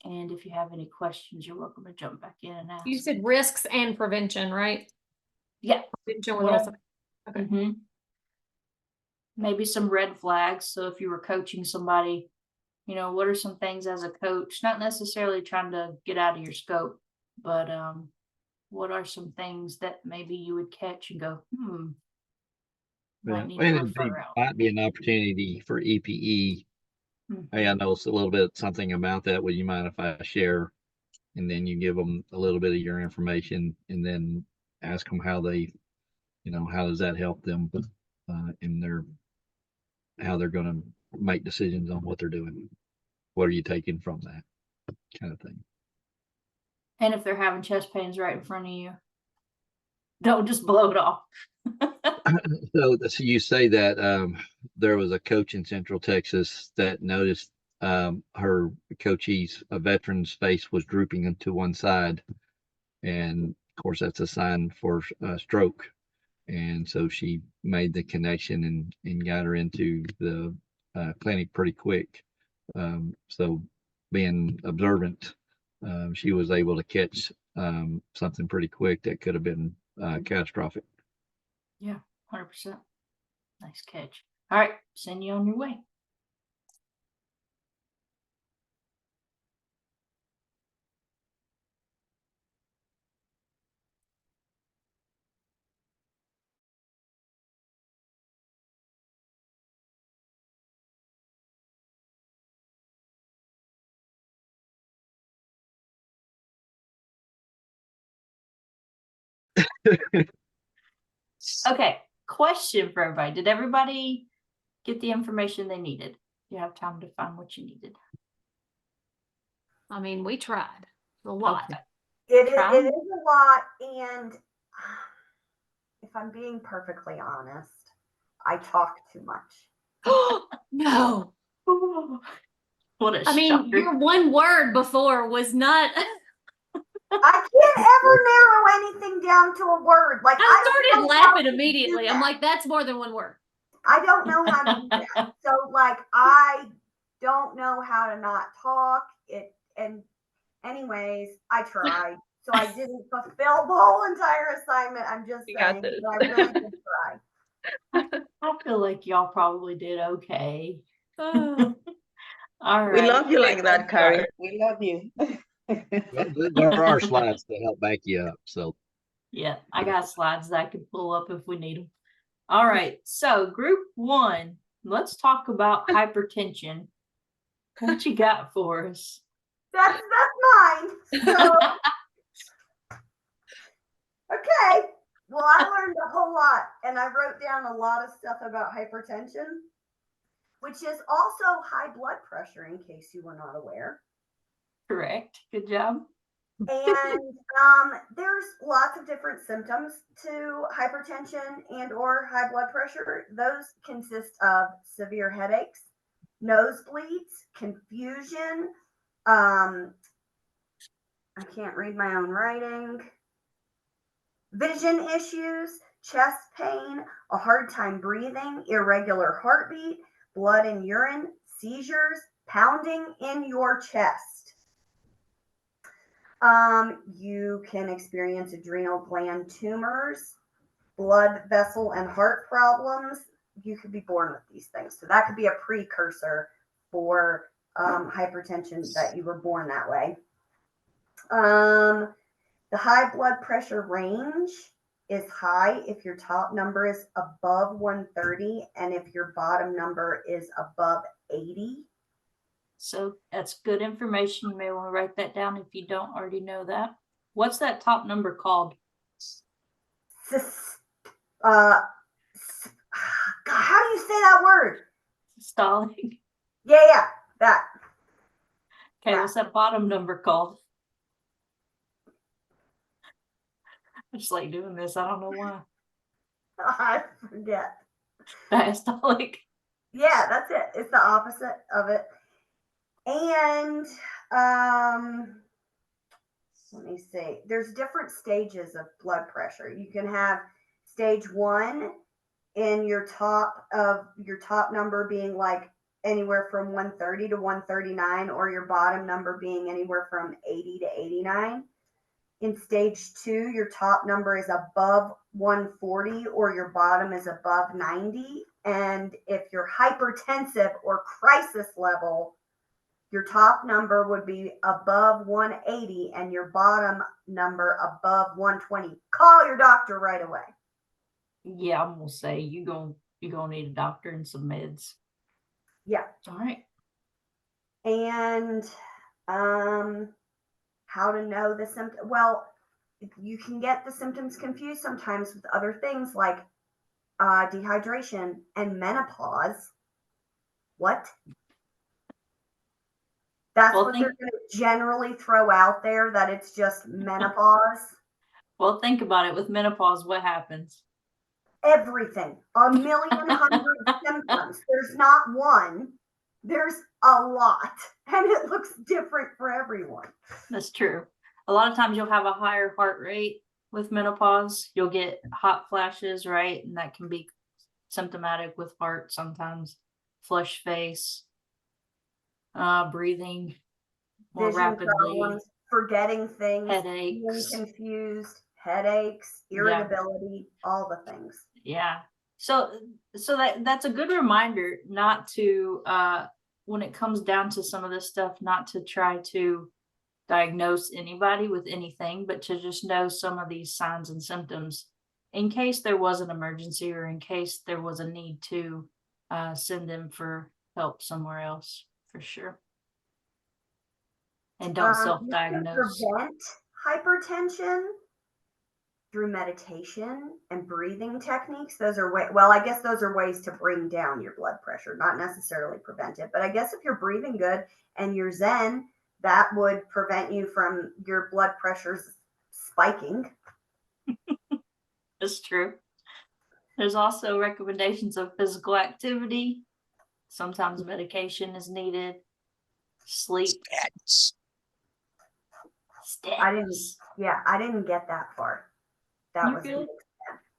if you have any questions, you're welcome to jump back in and ask. You said risks and prevention, right? Yeah. Prevention was What also. Okay. Maybe some red flags. So if you were coaching somebody You know, what are some things as a coach, not necessarily trying to get out of your scope, but what are some things that maybe you would catch and go, might need to And it refer out. might be an opportunity for EPE. Hey, I Mhm. know it's a little bit something about that. Would you mind if I share? And then you give them a little bit of your information and then ask them how they, how does that help them in their, how they're going to make decisions on what they're doing. What are you taking from that kind of thing? And if they're having chest pains right in front of you, don't just blow it off. So you say that there was a coach in Central Texas that noticed her coachee's a veteran's face was drooping into one side, and of course that's a sign for stroke. And so she made the connection and got her into the clinic pretty quick. So being observant, she was able to catch something pretty quick that could have been catastrophic. Yeah, 100%. Nice catch. All right, send you on your way. Okay, question for everybody. Did everybody get the information they needed? You have time to find what you needed. I mean, we tried a lot. Okay. It is Try 'em. a lot, and if I'm being perfectly honest, I talk too much. No. Ooh, what a I mean, shocker. your one word before was not. I can't ever narrow anything down to a word. Like I don't started know how laughing to do immediately. I'm that. like, that's more than one word. I don't know how to do that. So like I don't know how to not talk. And anyways, I tried. So I didn't fulfill the whole entire assignment. I'm just You got saying, this. but I really did try. I feel like y'all probably did okay. Oh. All We right. love you like that, Sorry. Carrie. We love you. Well, there are slides to help back you up. So Yeah, I got slides that I could pull up if we need them. All right, so group 1, let's talk about hypertension. What you got for us? That's mine. So okay. Well, I learned a whole lot, and I wrote down a lot of stuff about hypertension, which is also high blood pressure, in case you were not aware. Correct. Good job. And there's lots of different symptoms to hypertension and or high blood pressure. Those consist of severe headaches, nosebleeds, confusion. I can't read my own writing. Vision issues, chest pain, a hard time breathing, irregular heartbeat, blood and urine, seizures, pounding in your chest. You can experience adrenal gland tumors, blood vessel and heart problems. You could be born with these things. So that could be a precursor for hypertension, that you were born that way. The high blood pressure range is high if your top number is above 130 and if your bottom number is above 80. So that's good information. You may want to write that down if you don't already know that. What's that top number called? God, how do you say that word? Systolic. Yeah, that. Okay, Yeah. what's that bottom number called? I just like doing this. I don't know why. I forget. Diastolic. Yeah, that's it. It's the opposite of it. And let me see. There's different stages of blood pressure. You can have stage 1 in your top number being like anywhere from 130 to 139, or your bottom number being anywhere from 80 to 89. In stage 2, your top number is above 140 or your bottom is above 90. And if you're hypertensive or crisis level, your top number would be above 180 and your bottom number above 120. Call your doctor right away. Yeah, I'm gonna say you gonna need a doctor and some meds. Yeah. All right. And how to know the symptom. Well, you can get the symptoms confused sometimes with other things like dehydration and menopause. What? That's Well, what they're going to generally throw out there, that it's just menopause. Well, think about it. With menopause, what happens? Everything. 1,100,000 symptoms. There's not one. There's a lot. And it looks different for everyone. That's true. A lot of times you'll have a higher heart rate with menopause. You'll get hot flashes, right? And that can be symptomatic with heart sometimes. Flushed face, breathing more Vision rapidly, problems, forgetting things, being headaches. confused, headaches, irritability, all the things. Yeah. So that's a good reminder not to when it comes down to some of this stuff, not to try to diagnose anybody with anything, but to just know some of these signs and symptoms in case there was an emergency or in case there was a need to send them for help somewhere else, for sure. And don't You can self-diagnose. prevent hypertension through meditation and breathing techniques. Those are I guess those are ways to bring down your blood pressure, not necessarily prevent it. But I guess if you're breathing good and you're zen, that would prevent you from your blood pressures spiking. That's true. There's also recommendations of physical activity. Sometimes medication is needed. Sleep. Statins. I didn't get that far. That You're was good.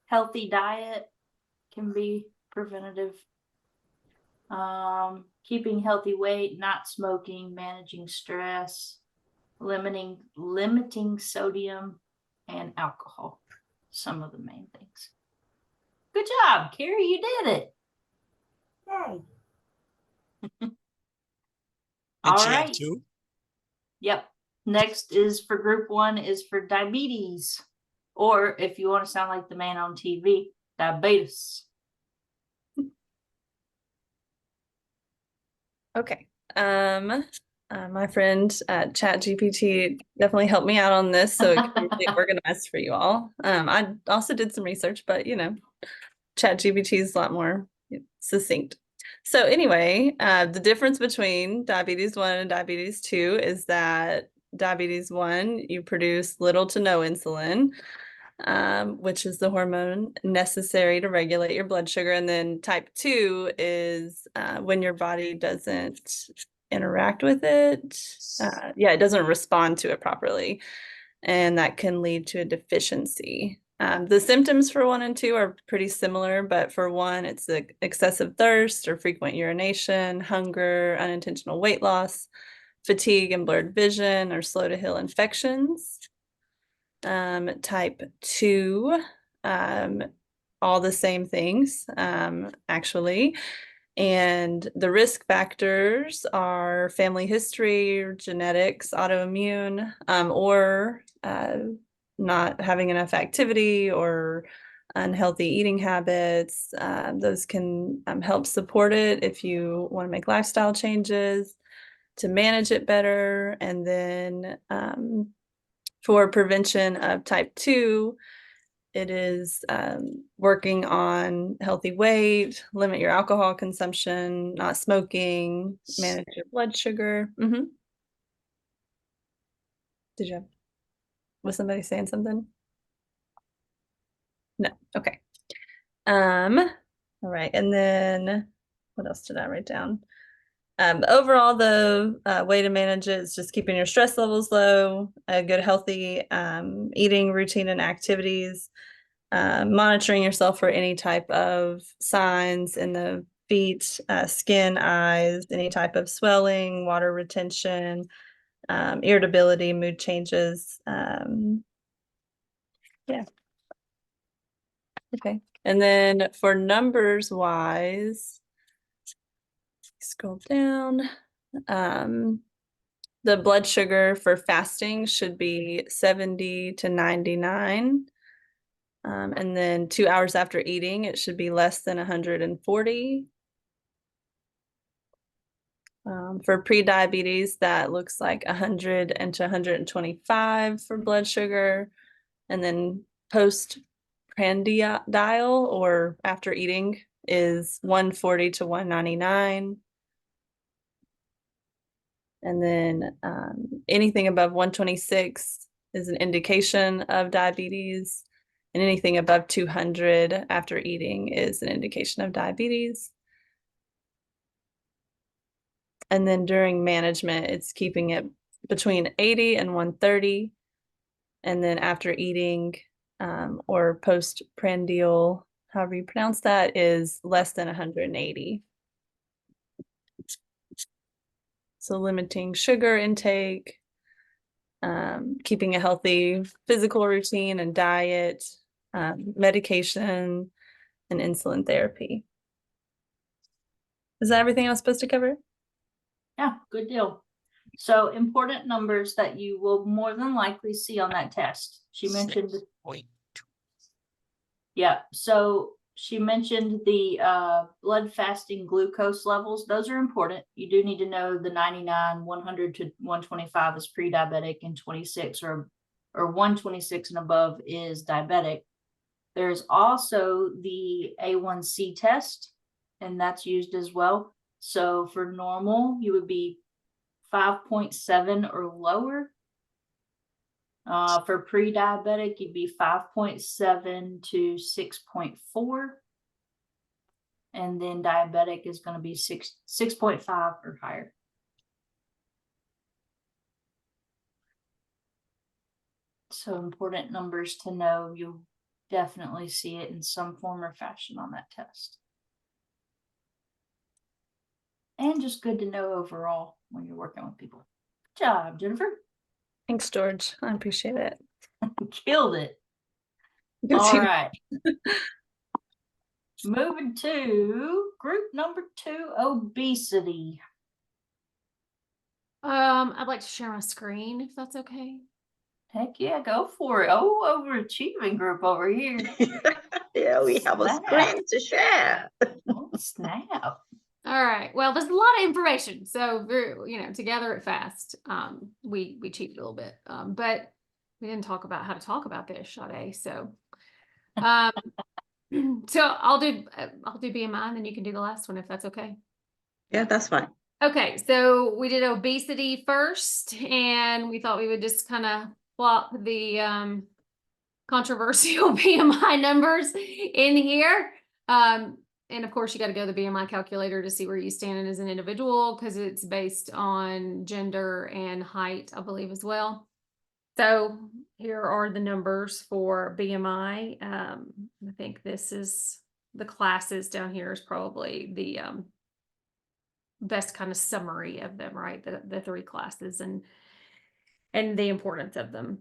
Healthy diet can be preventative. Keeping healthy weight, not smoking, managing stress, limiting sodium and alcohol. Some of the main things. Good job, Carrie. You did it. Yay. And All she have right. two? Yep. Next is for group 1 is for diabetes. Or if you want to sound like the man on TV, diabetes. Okay. My friend at ChatGPT definitely helped me out on this, so it can be organized for you all. I also did some research, but ChatGPT is a lot more succinct. So anyway, the difference between diabetes 1 and diabetes 2 is that diabetes 1, you produce little to no insulin, which is the hormone necessary to regulate your blood sugar. And then type 2 is when your body doesn't interact with it. It doesn't respond to it properly. And that can lead to a deficiency. The symptoms for 1 and 2 are pretty similar, but for 1, it's the excessive thirst or frequent urination, hunger, unintentional weight loss, fatigue and blurred vision, or slow to heal infections. Type 2, all the same things, actually. And the risk factors are family history, genetics, autoimmune, or not having enough activity or unhealthy eating habits. Those can help support it if you want to make lifestyle changes to manage it better. And then for prevention of type 2, it is working on healthy weight, limit your alcohol consumption, not smoking, manage your blood sugar. Was somebody saying something? No. Okay. All right. And then what else did I write down? Overall, the way to manage it is just keeping your stress levels low, a good healthy eating routine and activities, monitoring yourself for any type of signs in the feet, skin, eyes, any type of swelling, water retention, irritability, mood changes. Okay. And then for numbers wise, scroll down. The blood sugar for fasting should be 70 to 99. And then 2 hours after eating, it should be less than 140. For pre-diabetes, that looks like 100 and to 125 for blood sugar. And then post-prandial or after eating is 140 to 199. And then anything above 126 is an indication of diabetes. And anything above 200 after eating is an indication of diabetes. And then during management, it's keeping it between 80 and 130. And then after eating or postprandial, however you pronounce that, is less than 180. So limiting sugar intake, keeping a healthy physical routine and diet, medication, and insulin therapy. Is that everything I was supposed to cover? Yeah, good deal. So important numbers that you will more than likely see on that test. She mentioned, 6.2. yeah, so she mentioned the blood fasting glucose levels. Those are important. You do need to know the 99, 100 to 125 is pre-diabetic, and 26 or 126 and above is diabetic. There's also the A1C test, and that's used as well. So for normal, you would be 5.7 or lower. For pre-diabetic, you'd be 5.7 to 6.4. And then diabetic is going to be 6.5 or higher. So important numbers to know. You'll definitely see it in some form or fashion on that test. And just good to know overall when you're working with people. Good job, Jennifer. Thanks, George. I appreciate it. Killed it. Good All team. right. Moving to group number 2, obesity. I'd like to share my screen if that's okay. Heck yeah, go for it. Oh, overachieving group over here. Yeah, we have a Snap. screen to share. Oh, snap. All right. Well, there's a lot of information, so to gather it fast. We cheated a little bit, but we didn't talk about how to talk about this, Sade. So, so I'll do BMI, and then you can do the last one if that's okay. Yeah, that's fine. Okay, so we did obesity first, and we thought we would just kind of plop the controversial BMI numbers in here. And of course, you got to go to the BMI calculator to see where you stand as an individual, because it's based on gender and height, I believe, as well. So here are the numbers for BMI. I think this is the classes down here is probably the best kind of summary of them, right? The 3 classes and the importance of them.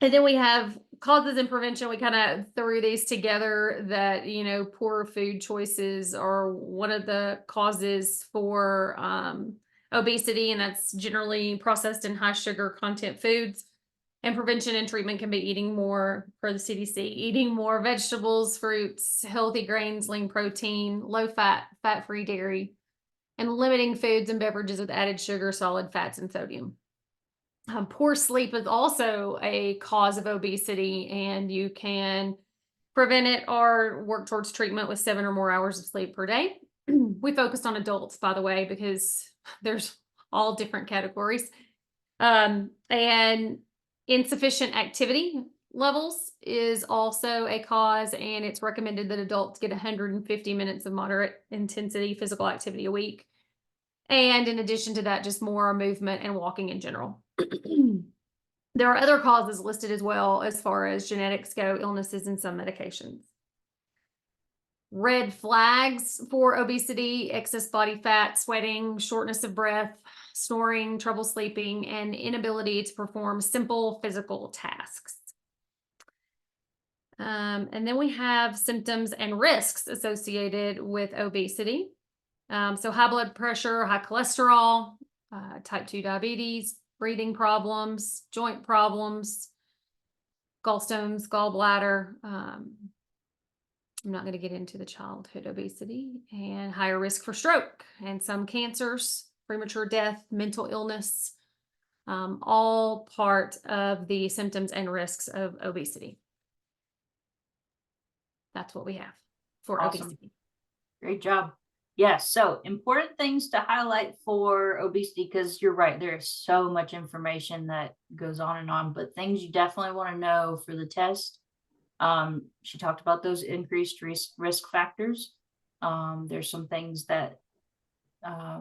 And then we have causes and prevention. We kind of threw these together that, poor food choices are one of the causes for obesity, and that's generally processed and high sugar content foods. And prevention and treatment can be eating more, per the CDC, eating more vegetables, fruits, healthy grains, lean protein, low fat, fat-free dairy, and limiting foods and beverages with added sugar, solid fats, and sodium. Poor sleep is also a cause of obesity, and you can prevent it or work towards treatment with 7 or more hours of sleep per day. We focused on adults, by the way, because there's all different categories. And insufficient activity levels is also a cause, and it's recommended that adults get 150 minutes of moderate intensity physical activity a week. And in addition to that, just more movement and walking in general. There are other causes listed as well, as far as genetics go, illnesses, and some medications. Red flags for obesity: excess body fat, sweating, shortness of breath, snoring, trouble sleeping, and inability to perform simple physical tasks. And then we have symptoms and risks associated with obesity. So high blood pressure, high cholesterol, type 2 diabetes, breathing problems, joint problems, gallstones, gallbladder. I'm not going to get into the childhood obesity, and higher risk for stroke and some cancers, premature death, mental illness, all part of the symptoms and risks of obesity. That's what we have for Awesome. obesity. Great job. Yes. So important things to highlight for obesity, because you're right, there's so much information that goes on and on, but things you definitely want to know for the test. She talked about those increased risk factors. There's some things that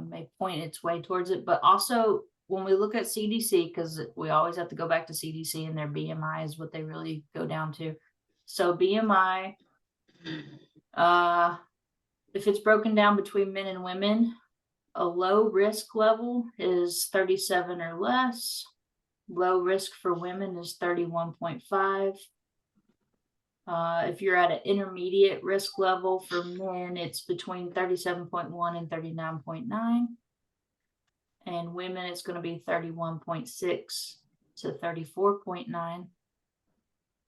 may point its way towards it, but also when we look at CDC, because we always have to go back to CDC, and their BMI is what they really go down to. So BMI, if it's broken down between men and women, a low risk level is 37 or less. Low risk for women is 31.5. If you're at an intermediate risk level for men, it's between 37.1 and 39.9. And women, it's going to be 31.6 to 34.9.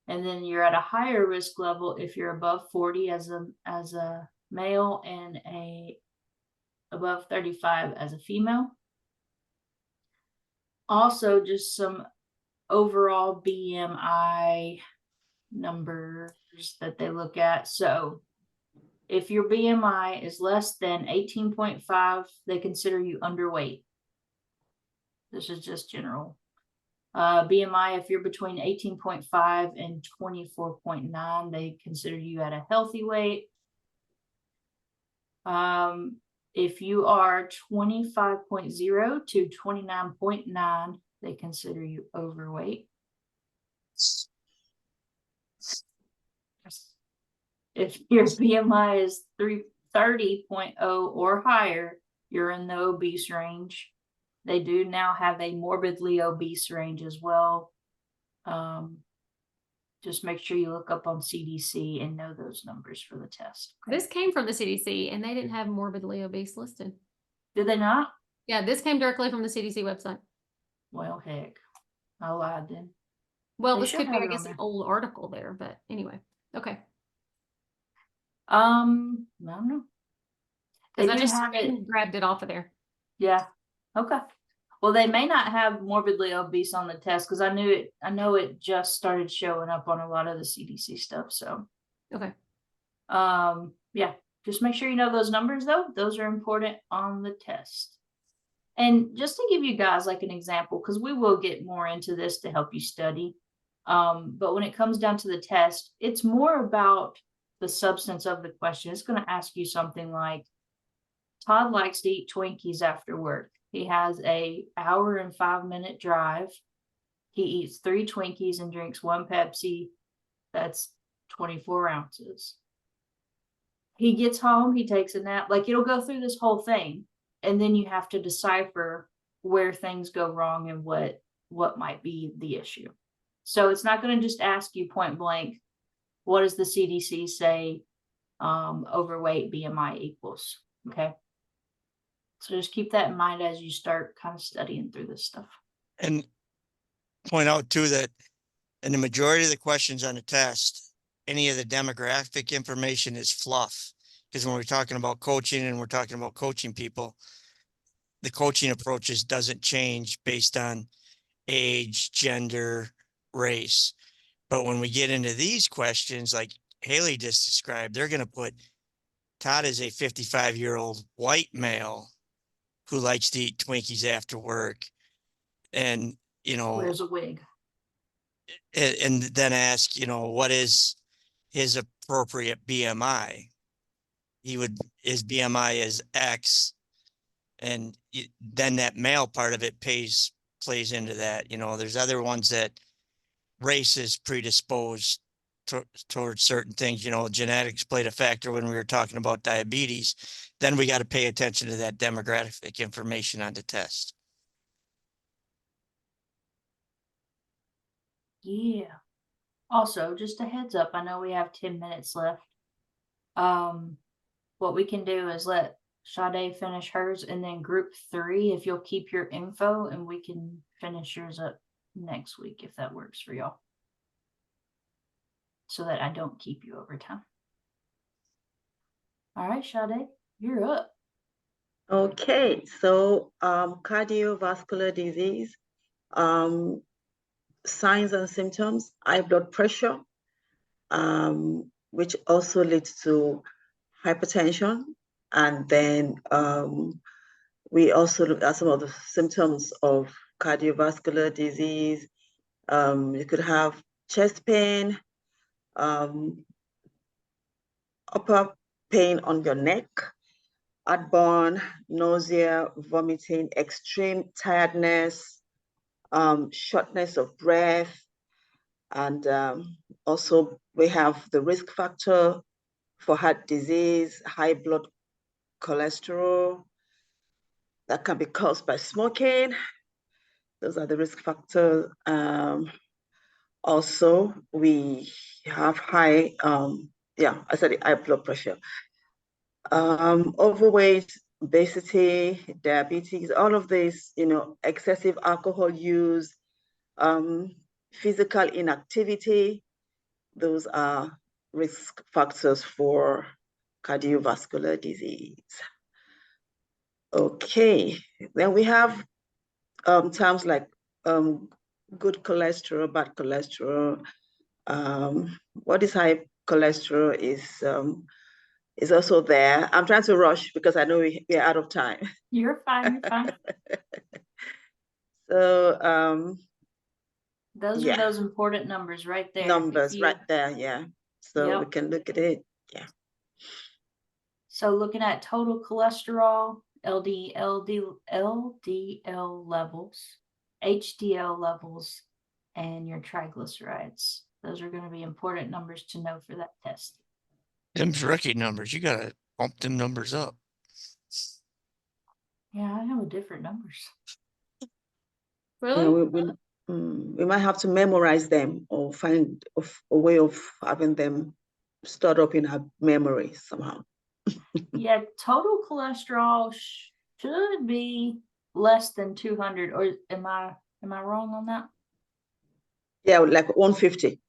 And then you're at a higher risk level if you're above 40 as a male, and above 35 as a female. Also, just some overall BMI numbers that they look at. So if your BMI is less than 18.5, they consider you underweight. This is just general. BMI, if you're between 18.5 and 24.9, they consider you at a healthy weight. If you are 25.0 to 29.9, they consider you overweight. If your BMI is 30.0 or higher, you're in the obese range. They do now have a morbidly obese range as well. Just make sure you look up on CDC and know those numbers for the test. Okay? This came from the CDC, and they didn't have morbidly obese listed. Did they not? Yeah, this came directly from the CDC website. Well, heck, I lied then. Well, They this should could be, have I it on guess, there. an old article there, but anyway. Okay. I don't know. They Because I do just have it. grabbed it off of there. Yeah. Okay. Well, they may not have morbidly obese on the test, because I know it just started showing up on a lot of the CDC stuff. So Okay. yeah, just make sure you know those numbers though. Those are important on the test. And just to give you guys like an example, because we will get more into this to help you study. But when it comes down to the test, it's more about the substance of the question. It's going to ask you something like, Todd likes to eat Twinkies after work. He has an 1 and 5 minute drive. He eats 3 Twinkies and drinks 1 Pepsi. That's 24 ounces. He gets home, he takes a nap. Like, it'll go through this whole thing. And then you have to decipher where things go wrong and what might be the issue. So it's not going to just ask you point blank, what does the CDC say overweight BMI equals? Okay. So just keep that in mind as you start kind of studying through this stuff. And point out too that in the majority of the questions on the test, any of the demographic information is fluff. Because when we're talking about coaching and we're talking about coaching people, the coaching approaches doesn't change based on age, gender, race. But when we get into these questions, like Haley just described, they're going to put Todd is a 55-year-old white male who likes to eat Twinkies after work. And, you know, Wears a wig. and then ask, you know, what is his appropriate BMI? His BMI is X. And then that male part of it plays into that. You know, there's other ones that race is predisposed towards certain things. You know, genetics played a factor when we were talking about diabetes. Then we got to pay attention to that demographic information on the test. Yeah. Also, just a heads up, I know we have 10 minutes left. What we can do is let Sade finish hers, and then group 3, if you'll keep your info, and we can finish yours up next week if that works for y'all. So that I don't keep you over time. All right, Sade, you're up. Okay, so cardiovascular disease, signs and symptoms, high blood pressure, which also leads to hypertension. And then we also look at some of the symptoms of cardiovascular disease. You could have chest pain, upper pain on your neck, heartburn, nausea, vomiting, extreme tiredness, shortness of breath, and also we have the risk factor for heart disease, high blood cholesterol that can be caused by smoking. Those are the risk factors. Also, we have high, I said high blood pressure. Overweight, obesity, diabetes, all of this, excessive alcohol use, physical inactivity, those are risk factors for cardiovascular disease. Okay, then we have terms like good cholesterol, bad cholesterol. What is high cholesterol is also there. I'm trying to rush because I know we're out of time. You're fine. You're fine. So Those are those important numbers right there. Numbers right there, yeah. So we can look at it, yeah. So looking at total cholesterol, LDL levels, HDL levels, and your triglycerides. Those are going to be important numbers to know for that test. Them's rookie numbers. You gotta bump them numbers up. Yeah, I know different numbers. Really? Yeah, we might have to memorize them or find a way of having them stored up in our memory somehow. Yeah, total cholesterol should be less than 200, or am I wrong on that? Yeah, like 150.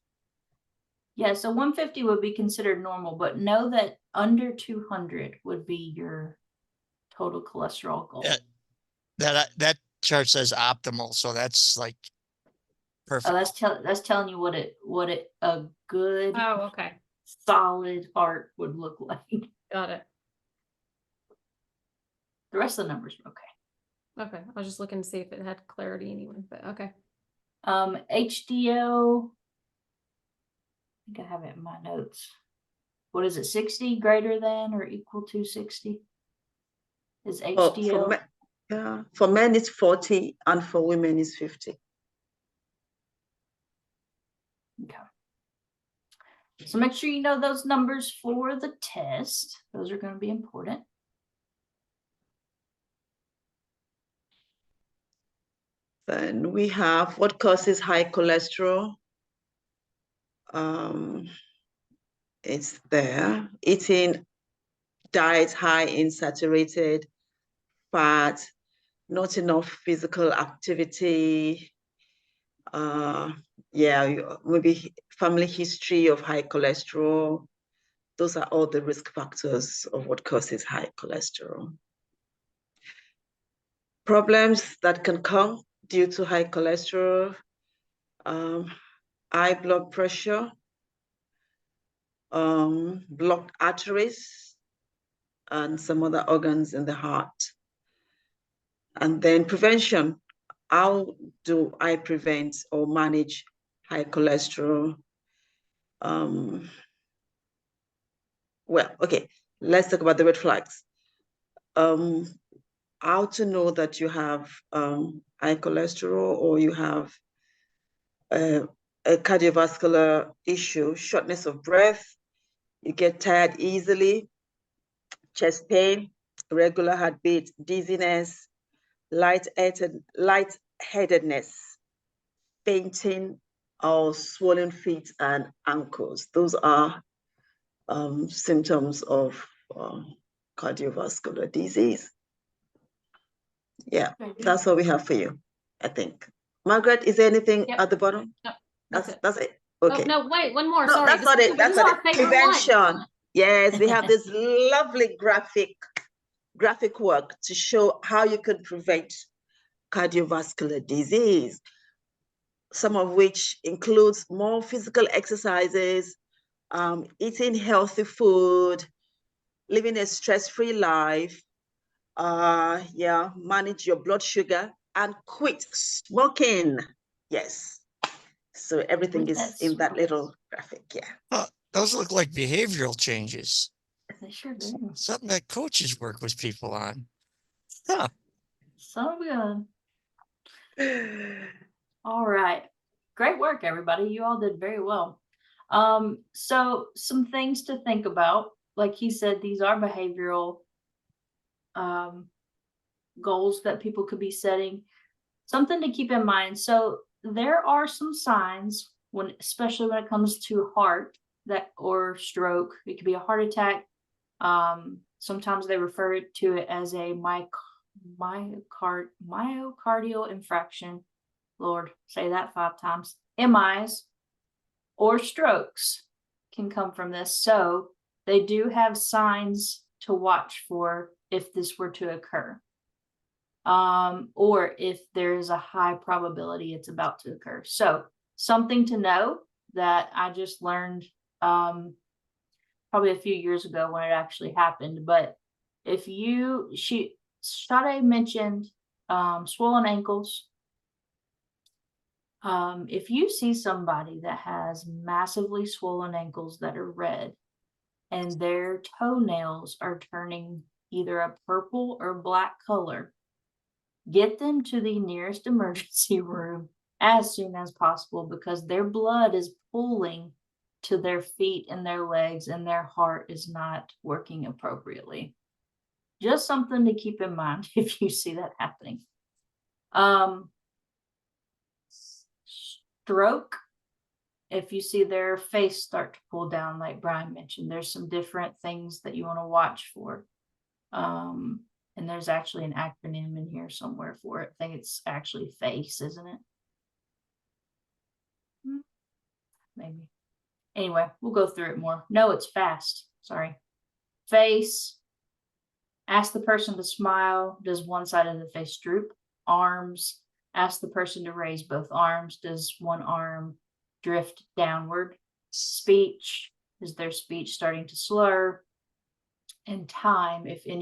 Yeah, so 150 would be considered normal, but know that under 200 would be your total cholesterol goal. Yeah, that chart says optimal, so that's like perfect. Oh, that's telling you what a good okay. solid heart would look like. Got it. The rest of the numbers are okay. Okay. I was just looking to see if it had clarity anyway, but okay. HDL, I think I have it in my notes. What is it? 60 greater than or equal to 60? Is HDL? For men it's 40 and for women it's 50. Okay. So make sure you know those numbers for the test. Those are going to be important. Then we have what causes high cholesterol. It's there. Eating diets high in saturated fat, not enough physical activity. Maybe family history of high cholesterol. Those are all the risk factors of what causes high cholesterol. Problems that can come due to high cholesterol, high blood pressure, blocked arteries, and some other organs in the heart. And then prevention. How do I prevent or manage high cholesterol? Well, okay, let's talk about the red flags. How to know that you have high cholesterol or you have a cardiovascular issue, shortness of breath, you get tired easily, chest pain, irregular heartbeat, dizziness, lightheadedness, fainting, or swollen feet and ankles. Those are symptoms of cardiovascular disease. Yeah, Very good. that's what we have for you, I think. Margaret, is there anything Yep. at the bottom? No, that's it. That's it. Oh, Okay. no, wait, one more. No, Sorry. that's not it. That's This is not our it. favorite one. Prevention. Yes, we have this lovely graphic work to show how you can prevent cardiovascular disease, some of which includes more physical exercises, eating healthy food, living a stress-free life, manage your blood sugar, and quit smoking. Yes. So everything With is that in that smoke. little graphic. Yeah. Those look like behavioral changes. They sure do. Something that coaches work with people on. Huh. So good. All right. Great work, everybody. You all did very well. So some things to think about. Like he said, these are behavioral goals that people could be setting. Something to keep in mind. So there are some signs when, especially when it comes to heart or stroke. It could be a heart attack. Sometimes they refer to it as a myocardial infarction. Lord, say that 5 times. MIs or strokes can come from this. So they do have signs to watch for if this were to occur. Or if there is a high probability it's about to occur. So something to know that I just learned probably a few years ago when it actually happened. But if Sade mentioned swollen ankles. If you see somebody that has massively swollen ankles that are red and their toenails are turning either a purple or black color, get them to the nearest emergency room as soon as possible because their blood is pooling to their feet and their legs and their heart is not working appropriately. Just something to keep in mind if you see that happening. Stroke, if you see their face start to pull down, like Brian mentioned, there's some different things that you want to watch for. And there's actually an acronym in here somewhere for it. I think it's actually FACE, isn't it? Maybe. Anyway, we'll go through it more. No, it's FAST. Sorry. Face. Ask the person to smile. Does one side of the face droop? Arms. Ask the person to raise both arms. Does one arm drift downward? Speech. Is their speech starting to slur? And time, if you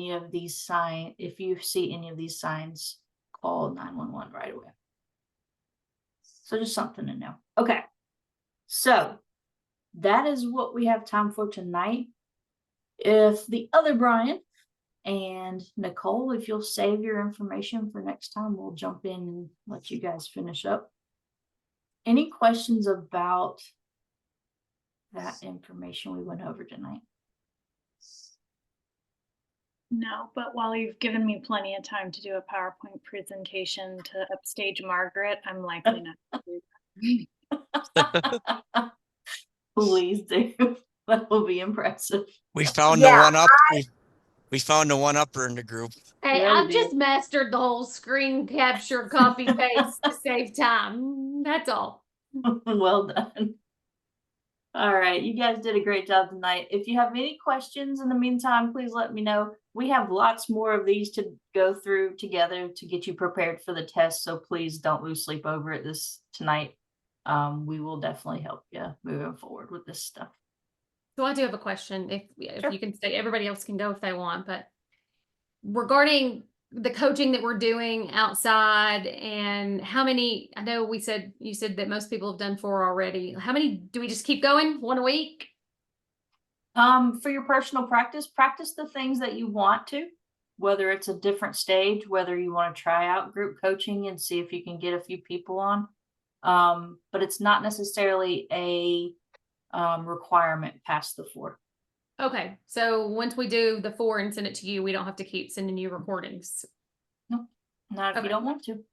see any of these signs, call 911 right away. So just something to know. Okay. So that is what we have time for tonight. If the other Brian and Nicole, if you'll save your information for next time, we'll jump in and let you guys finish up. Any questions about that information we went over tonight? No, but while you've given me plenty of time to do a PowerPoint presentation to upstage Margaret, I'm likely not to do that. Please do. That will be impressive. We found Yeah, the one up. We found the one upper in the group. Hey, Yeah, we I've just did. mastered the whole screen capture, copy, paste to save time. That's all. Well done. All right, you guys did a great job tonight. If you have any questions in the meantime, please let me know. We have lots more of these to go through together to get you prepared for the test, so please don't lose sleep over it tonight. We will definitely help you moving forward with this stuff. So I do have a question. If Sure. you can stay, everybody else can go if they want, but regarding the coaching that we're doing outside and how many, I know you said that most people have done 4 already. How many do we just keep going? 1 a week? For your personal practice the things that you want to, whether it's a different stage, whether you want to try out group coaching and see if you can get a few people on. But it's not necessarily a requirement past the 4. Okay, so once we do the 4 and send it to you, we don't have to keep sending you recordings. No, not if you don't want to.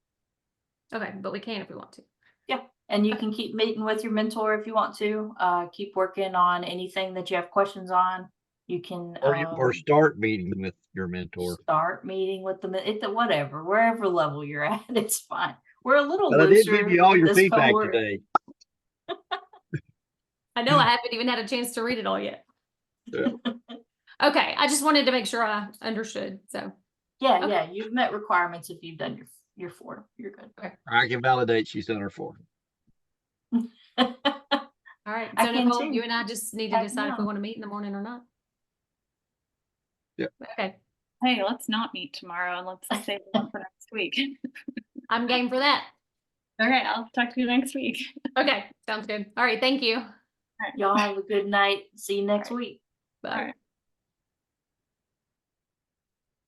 Okay, but we can if we want to. Yeah, and you can keep meeting with your mentor if you want to. Keep working on anything that you have questions on. You can Or start meeting with your mentor. start meeting with them at the whatever, wherever level you're at, it's fine. We're a little But I did give looser you all with your this feedback cohort. today. I know I haven't even had a chance to read it all yet. Yeah. Okay, I just wanted to make sure I understood, so. Yeah, Okay. yeah, you've met requirements if you've done your form. You're good. I can validate she's done her form. All right, I so can Nicole, too. you and I just need to Heck decide if we yeah. want to meet in the morning or not. Yep. Okay, Hey, let's not meet tomorrow and let's save one for next week. I'm game for that. Okay, I'll talk to you next week. Okay, sounds good. All right, thank you. Y'all have a good night. See you next week. Bye. All right.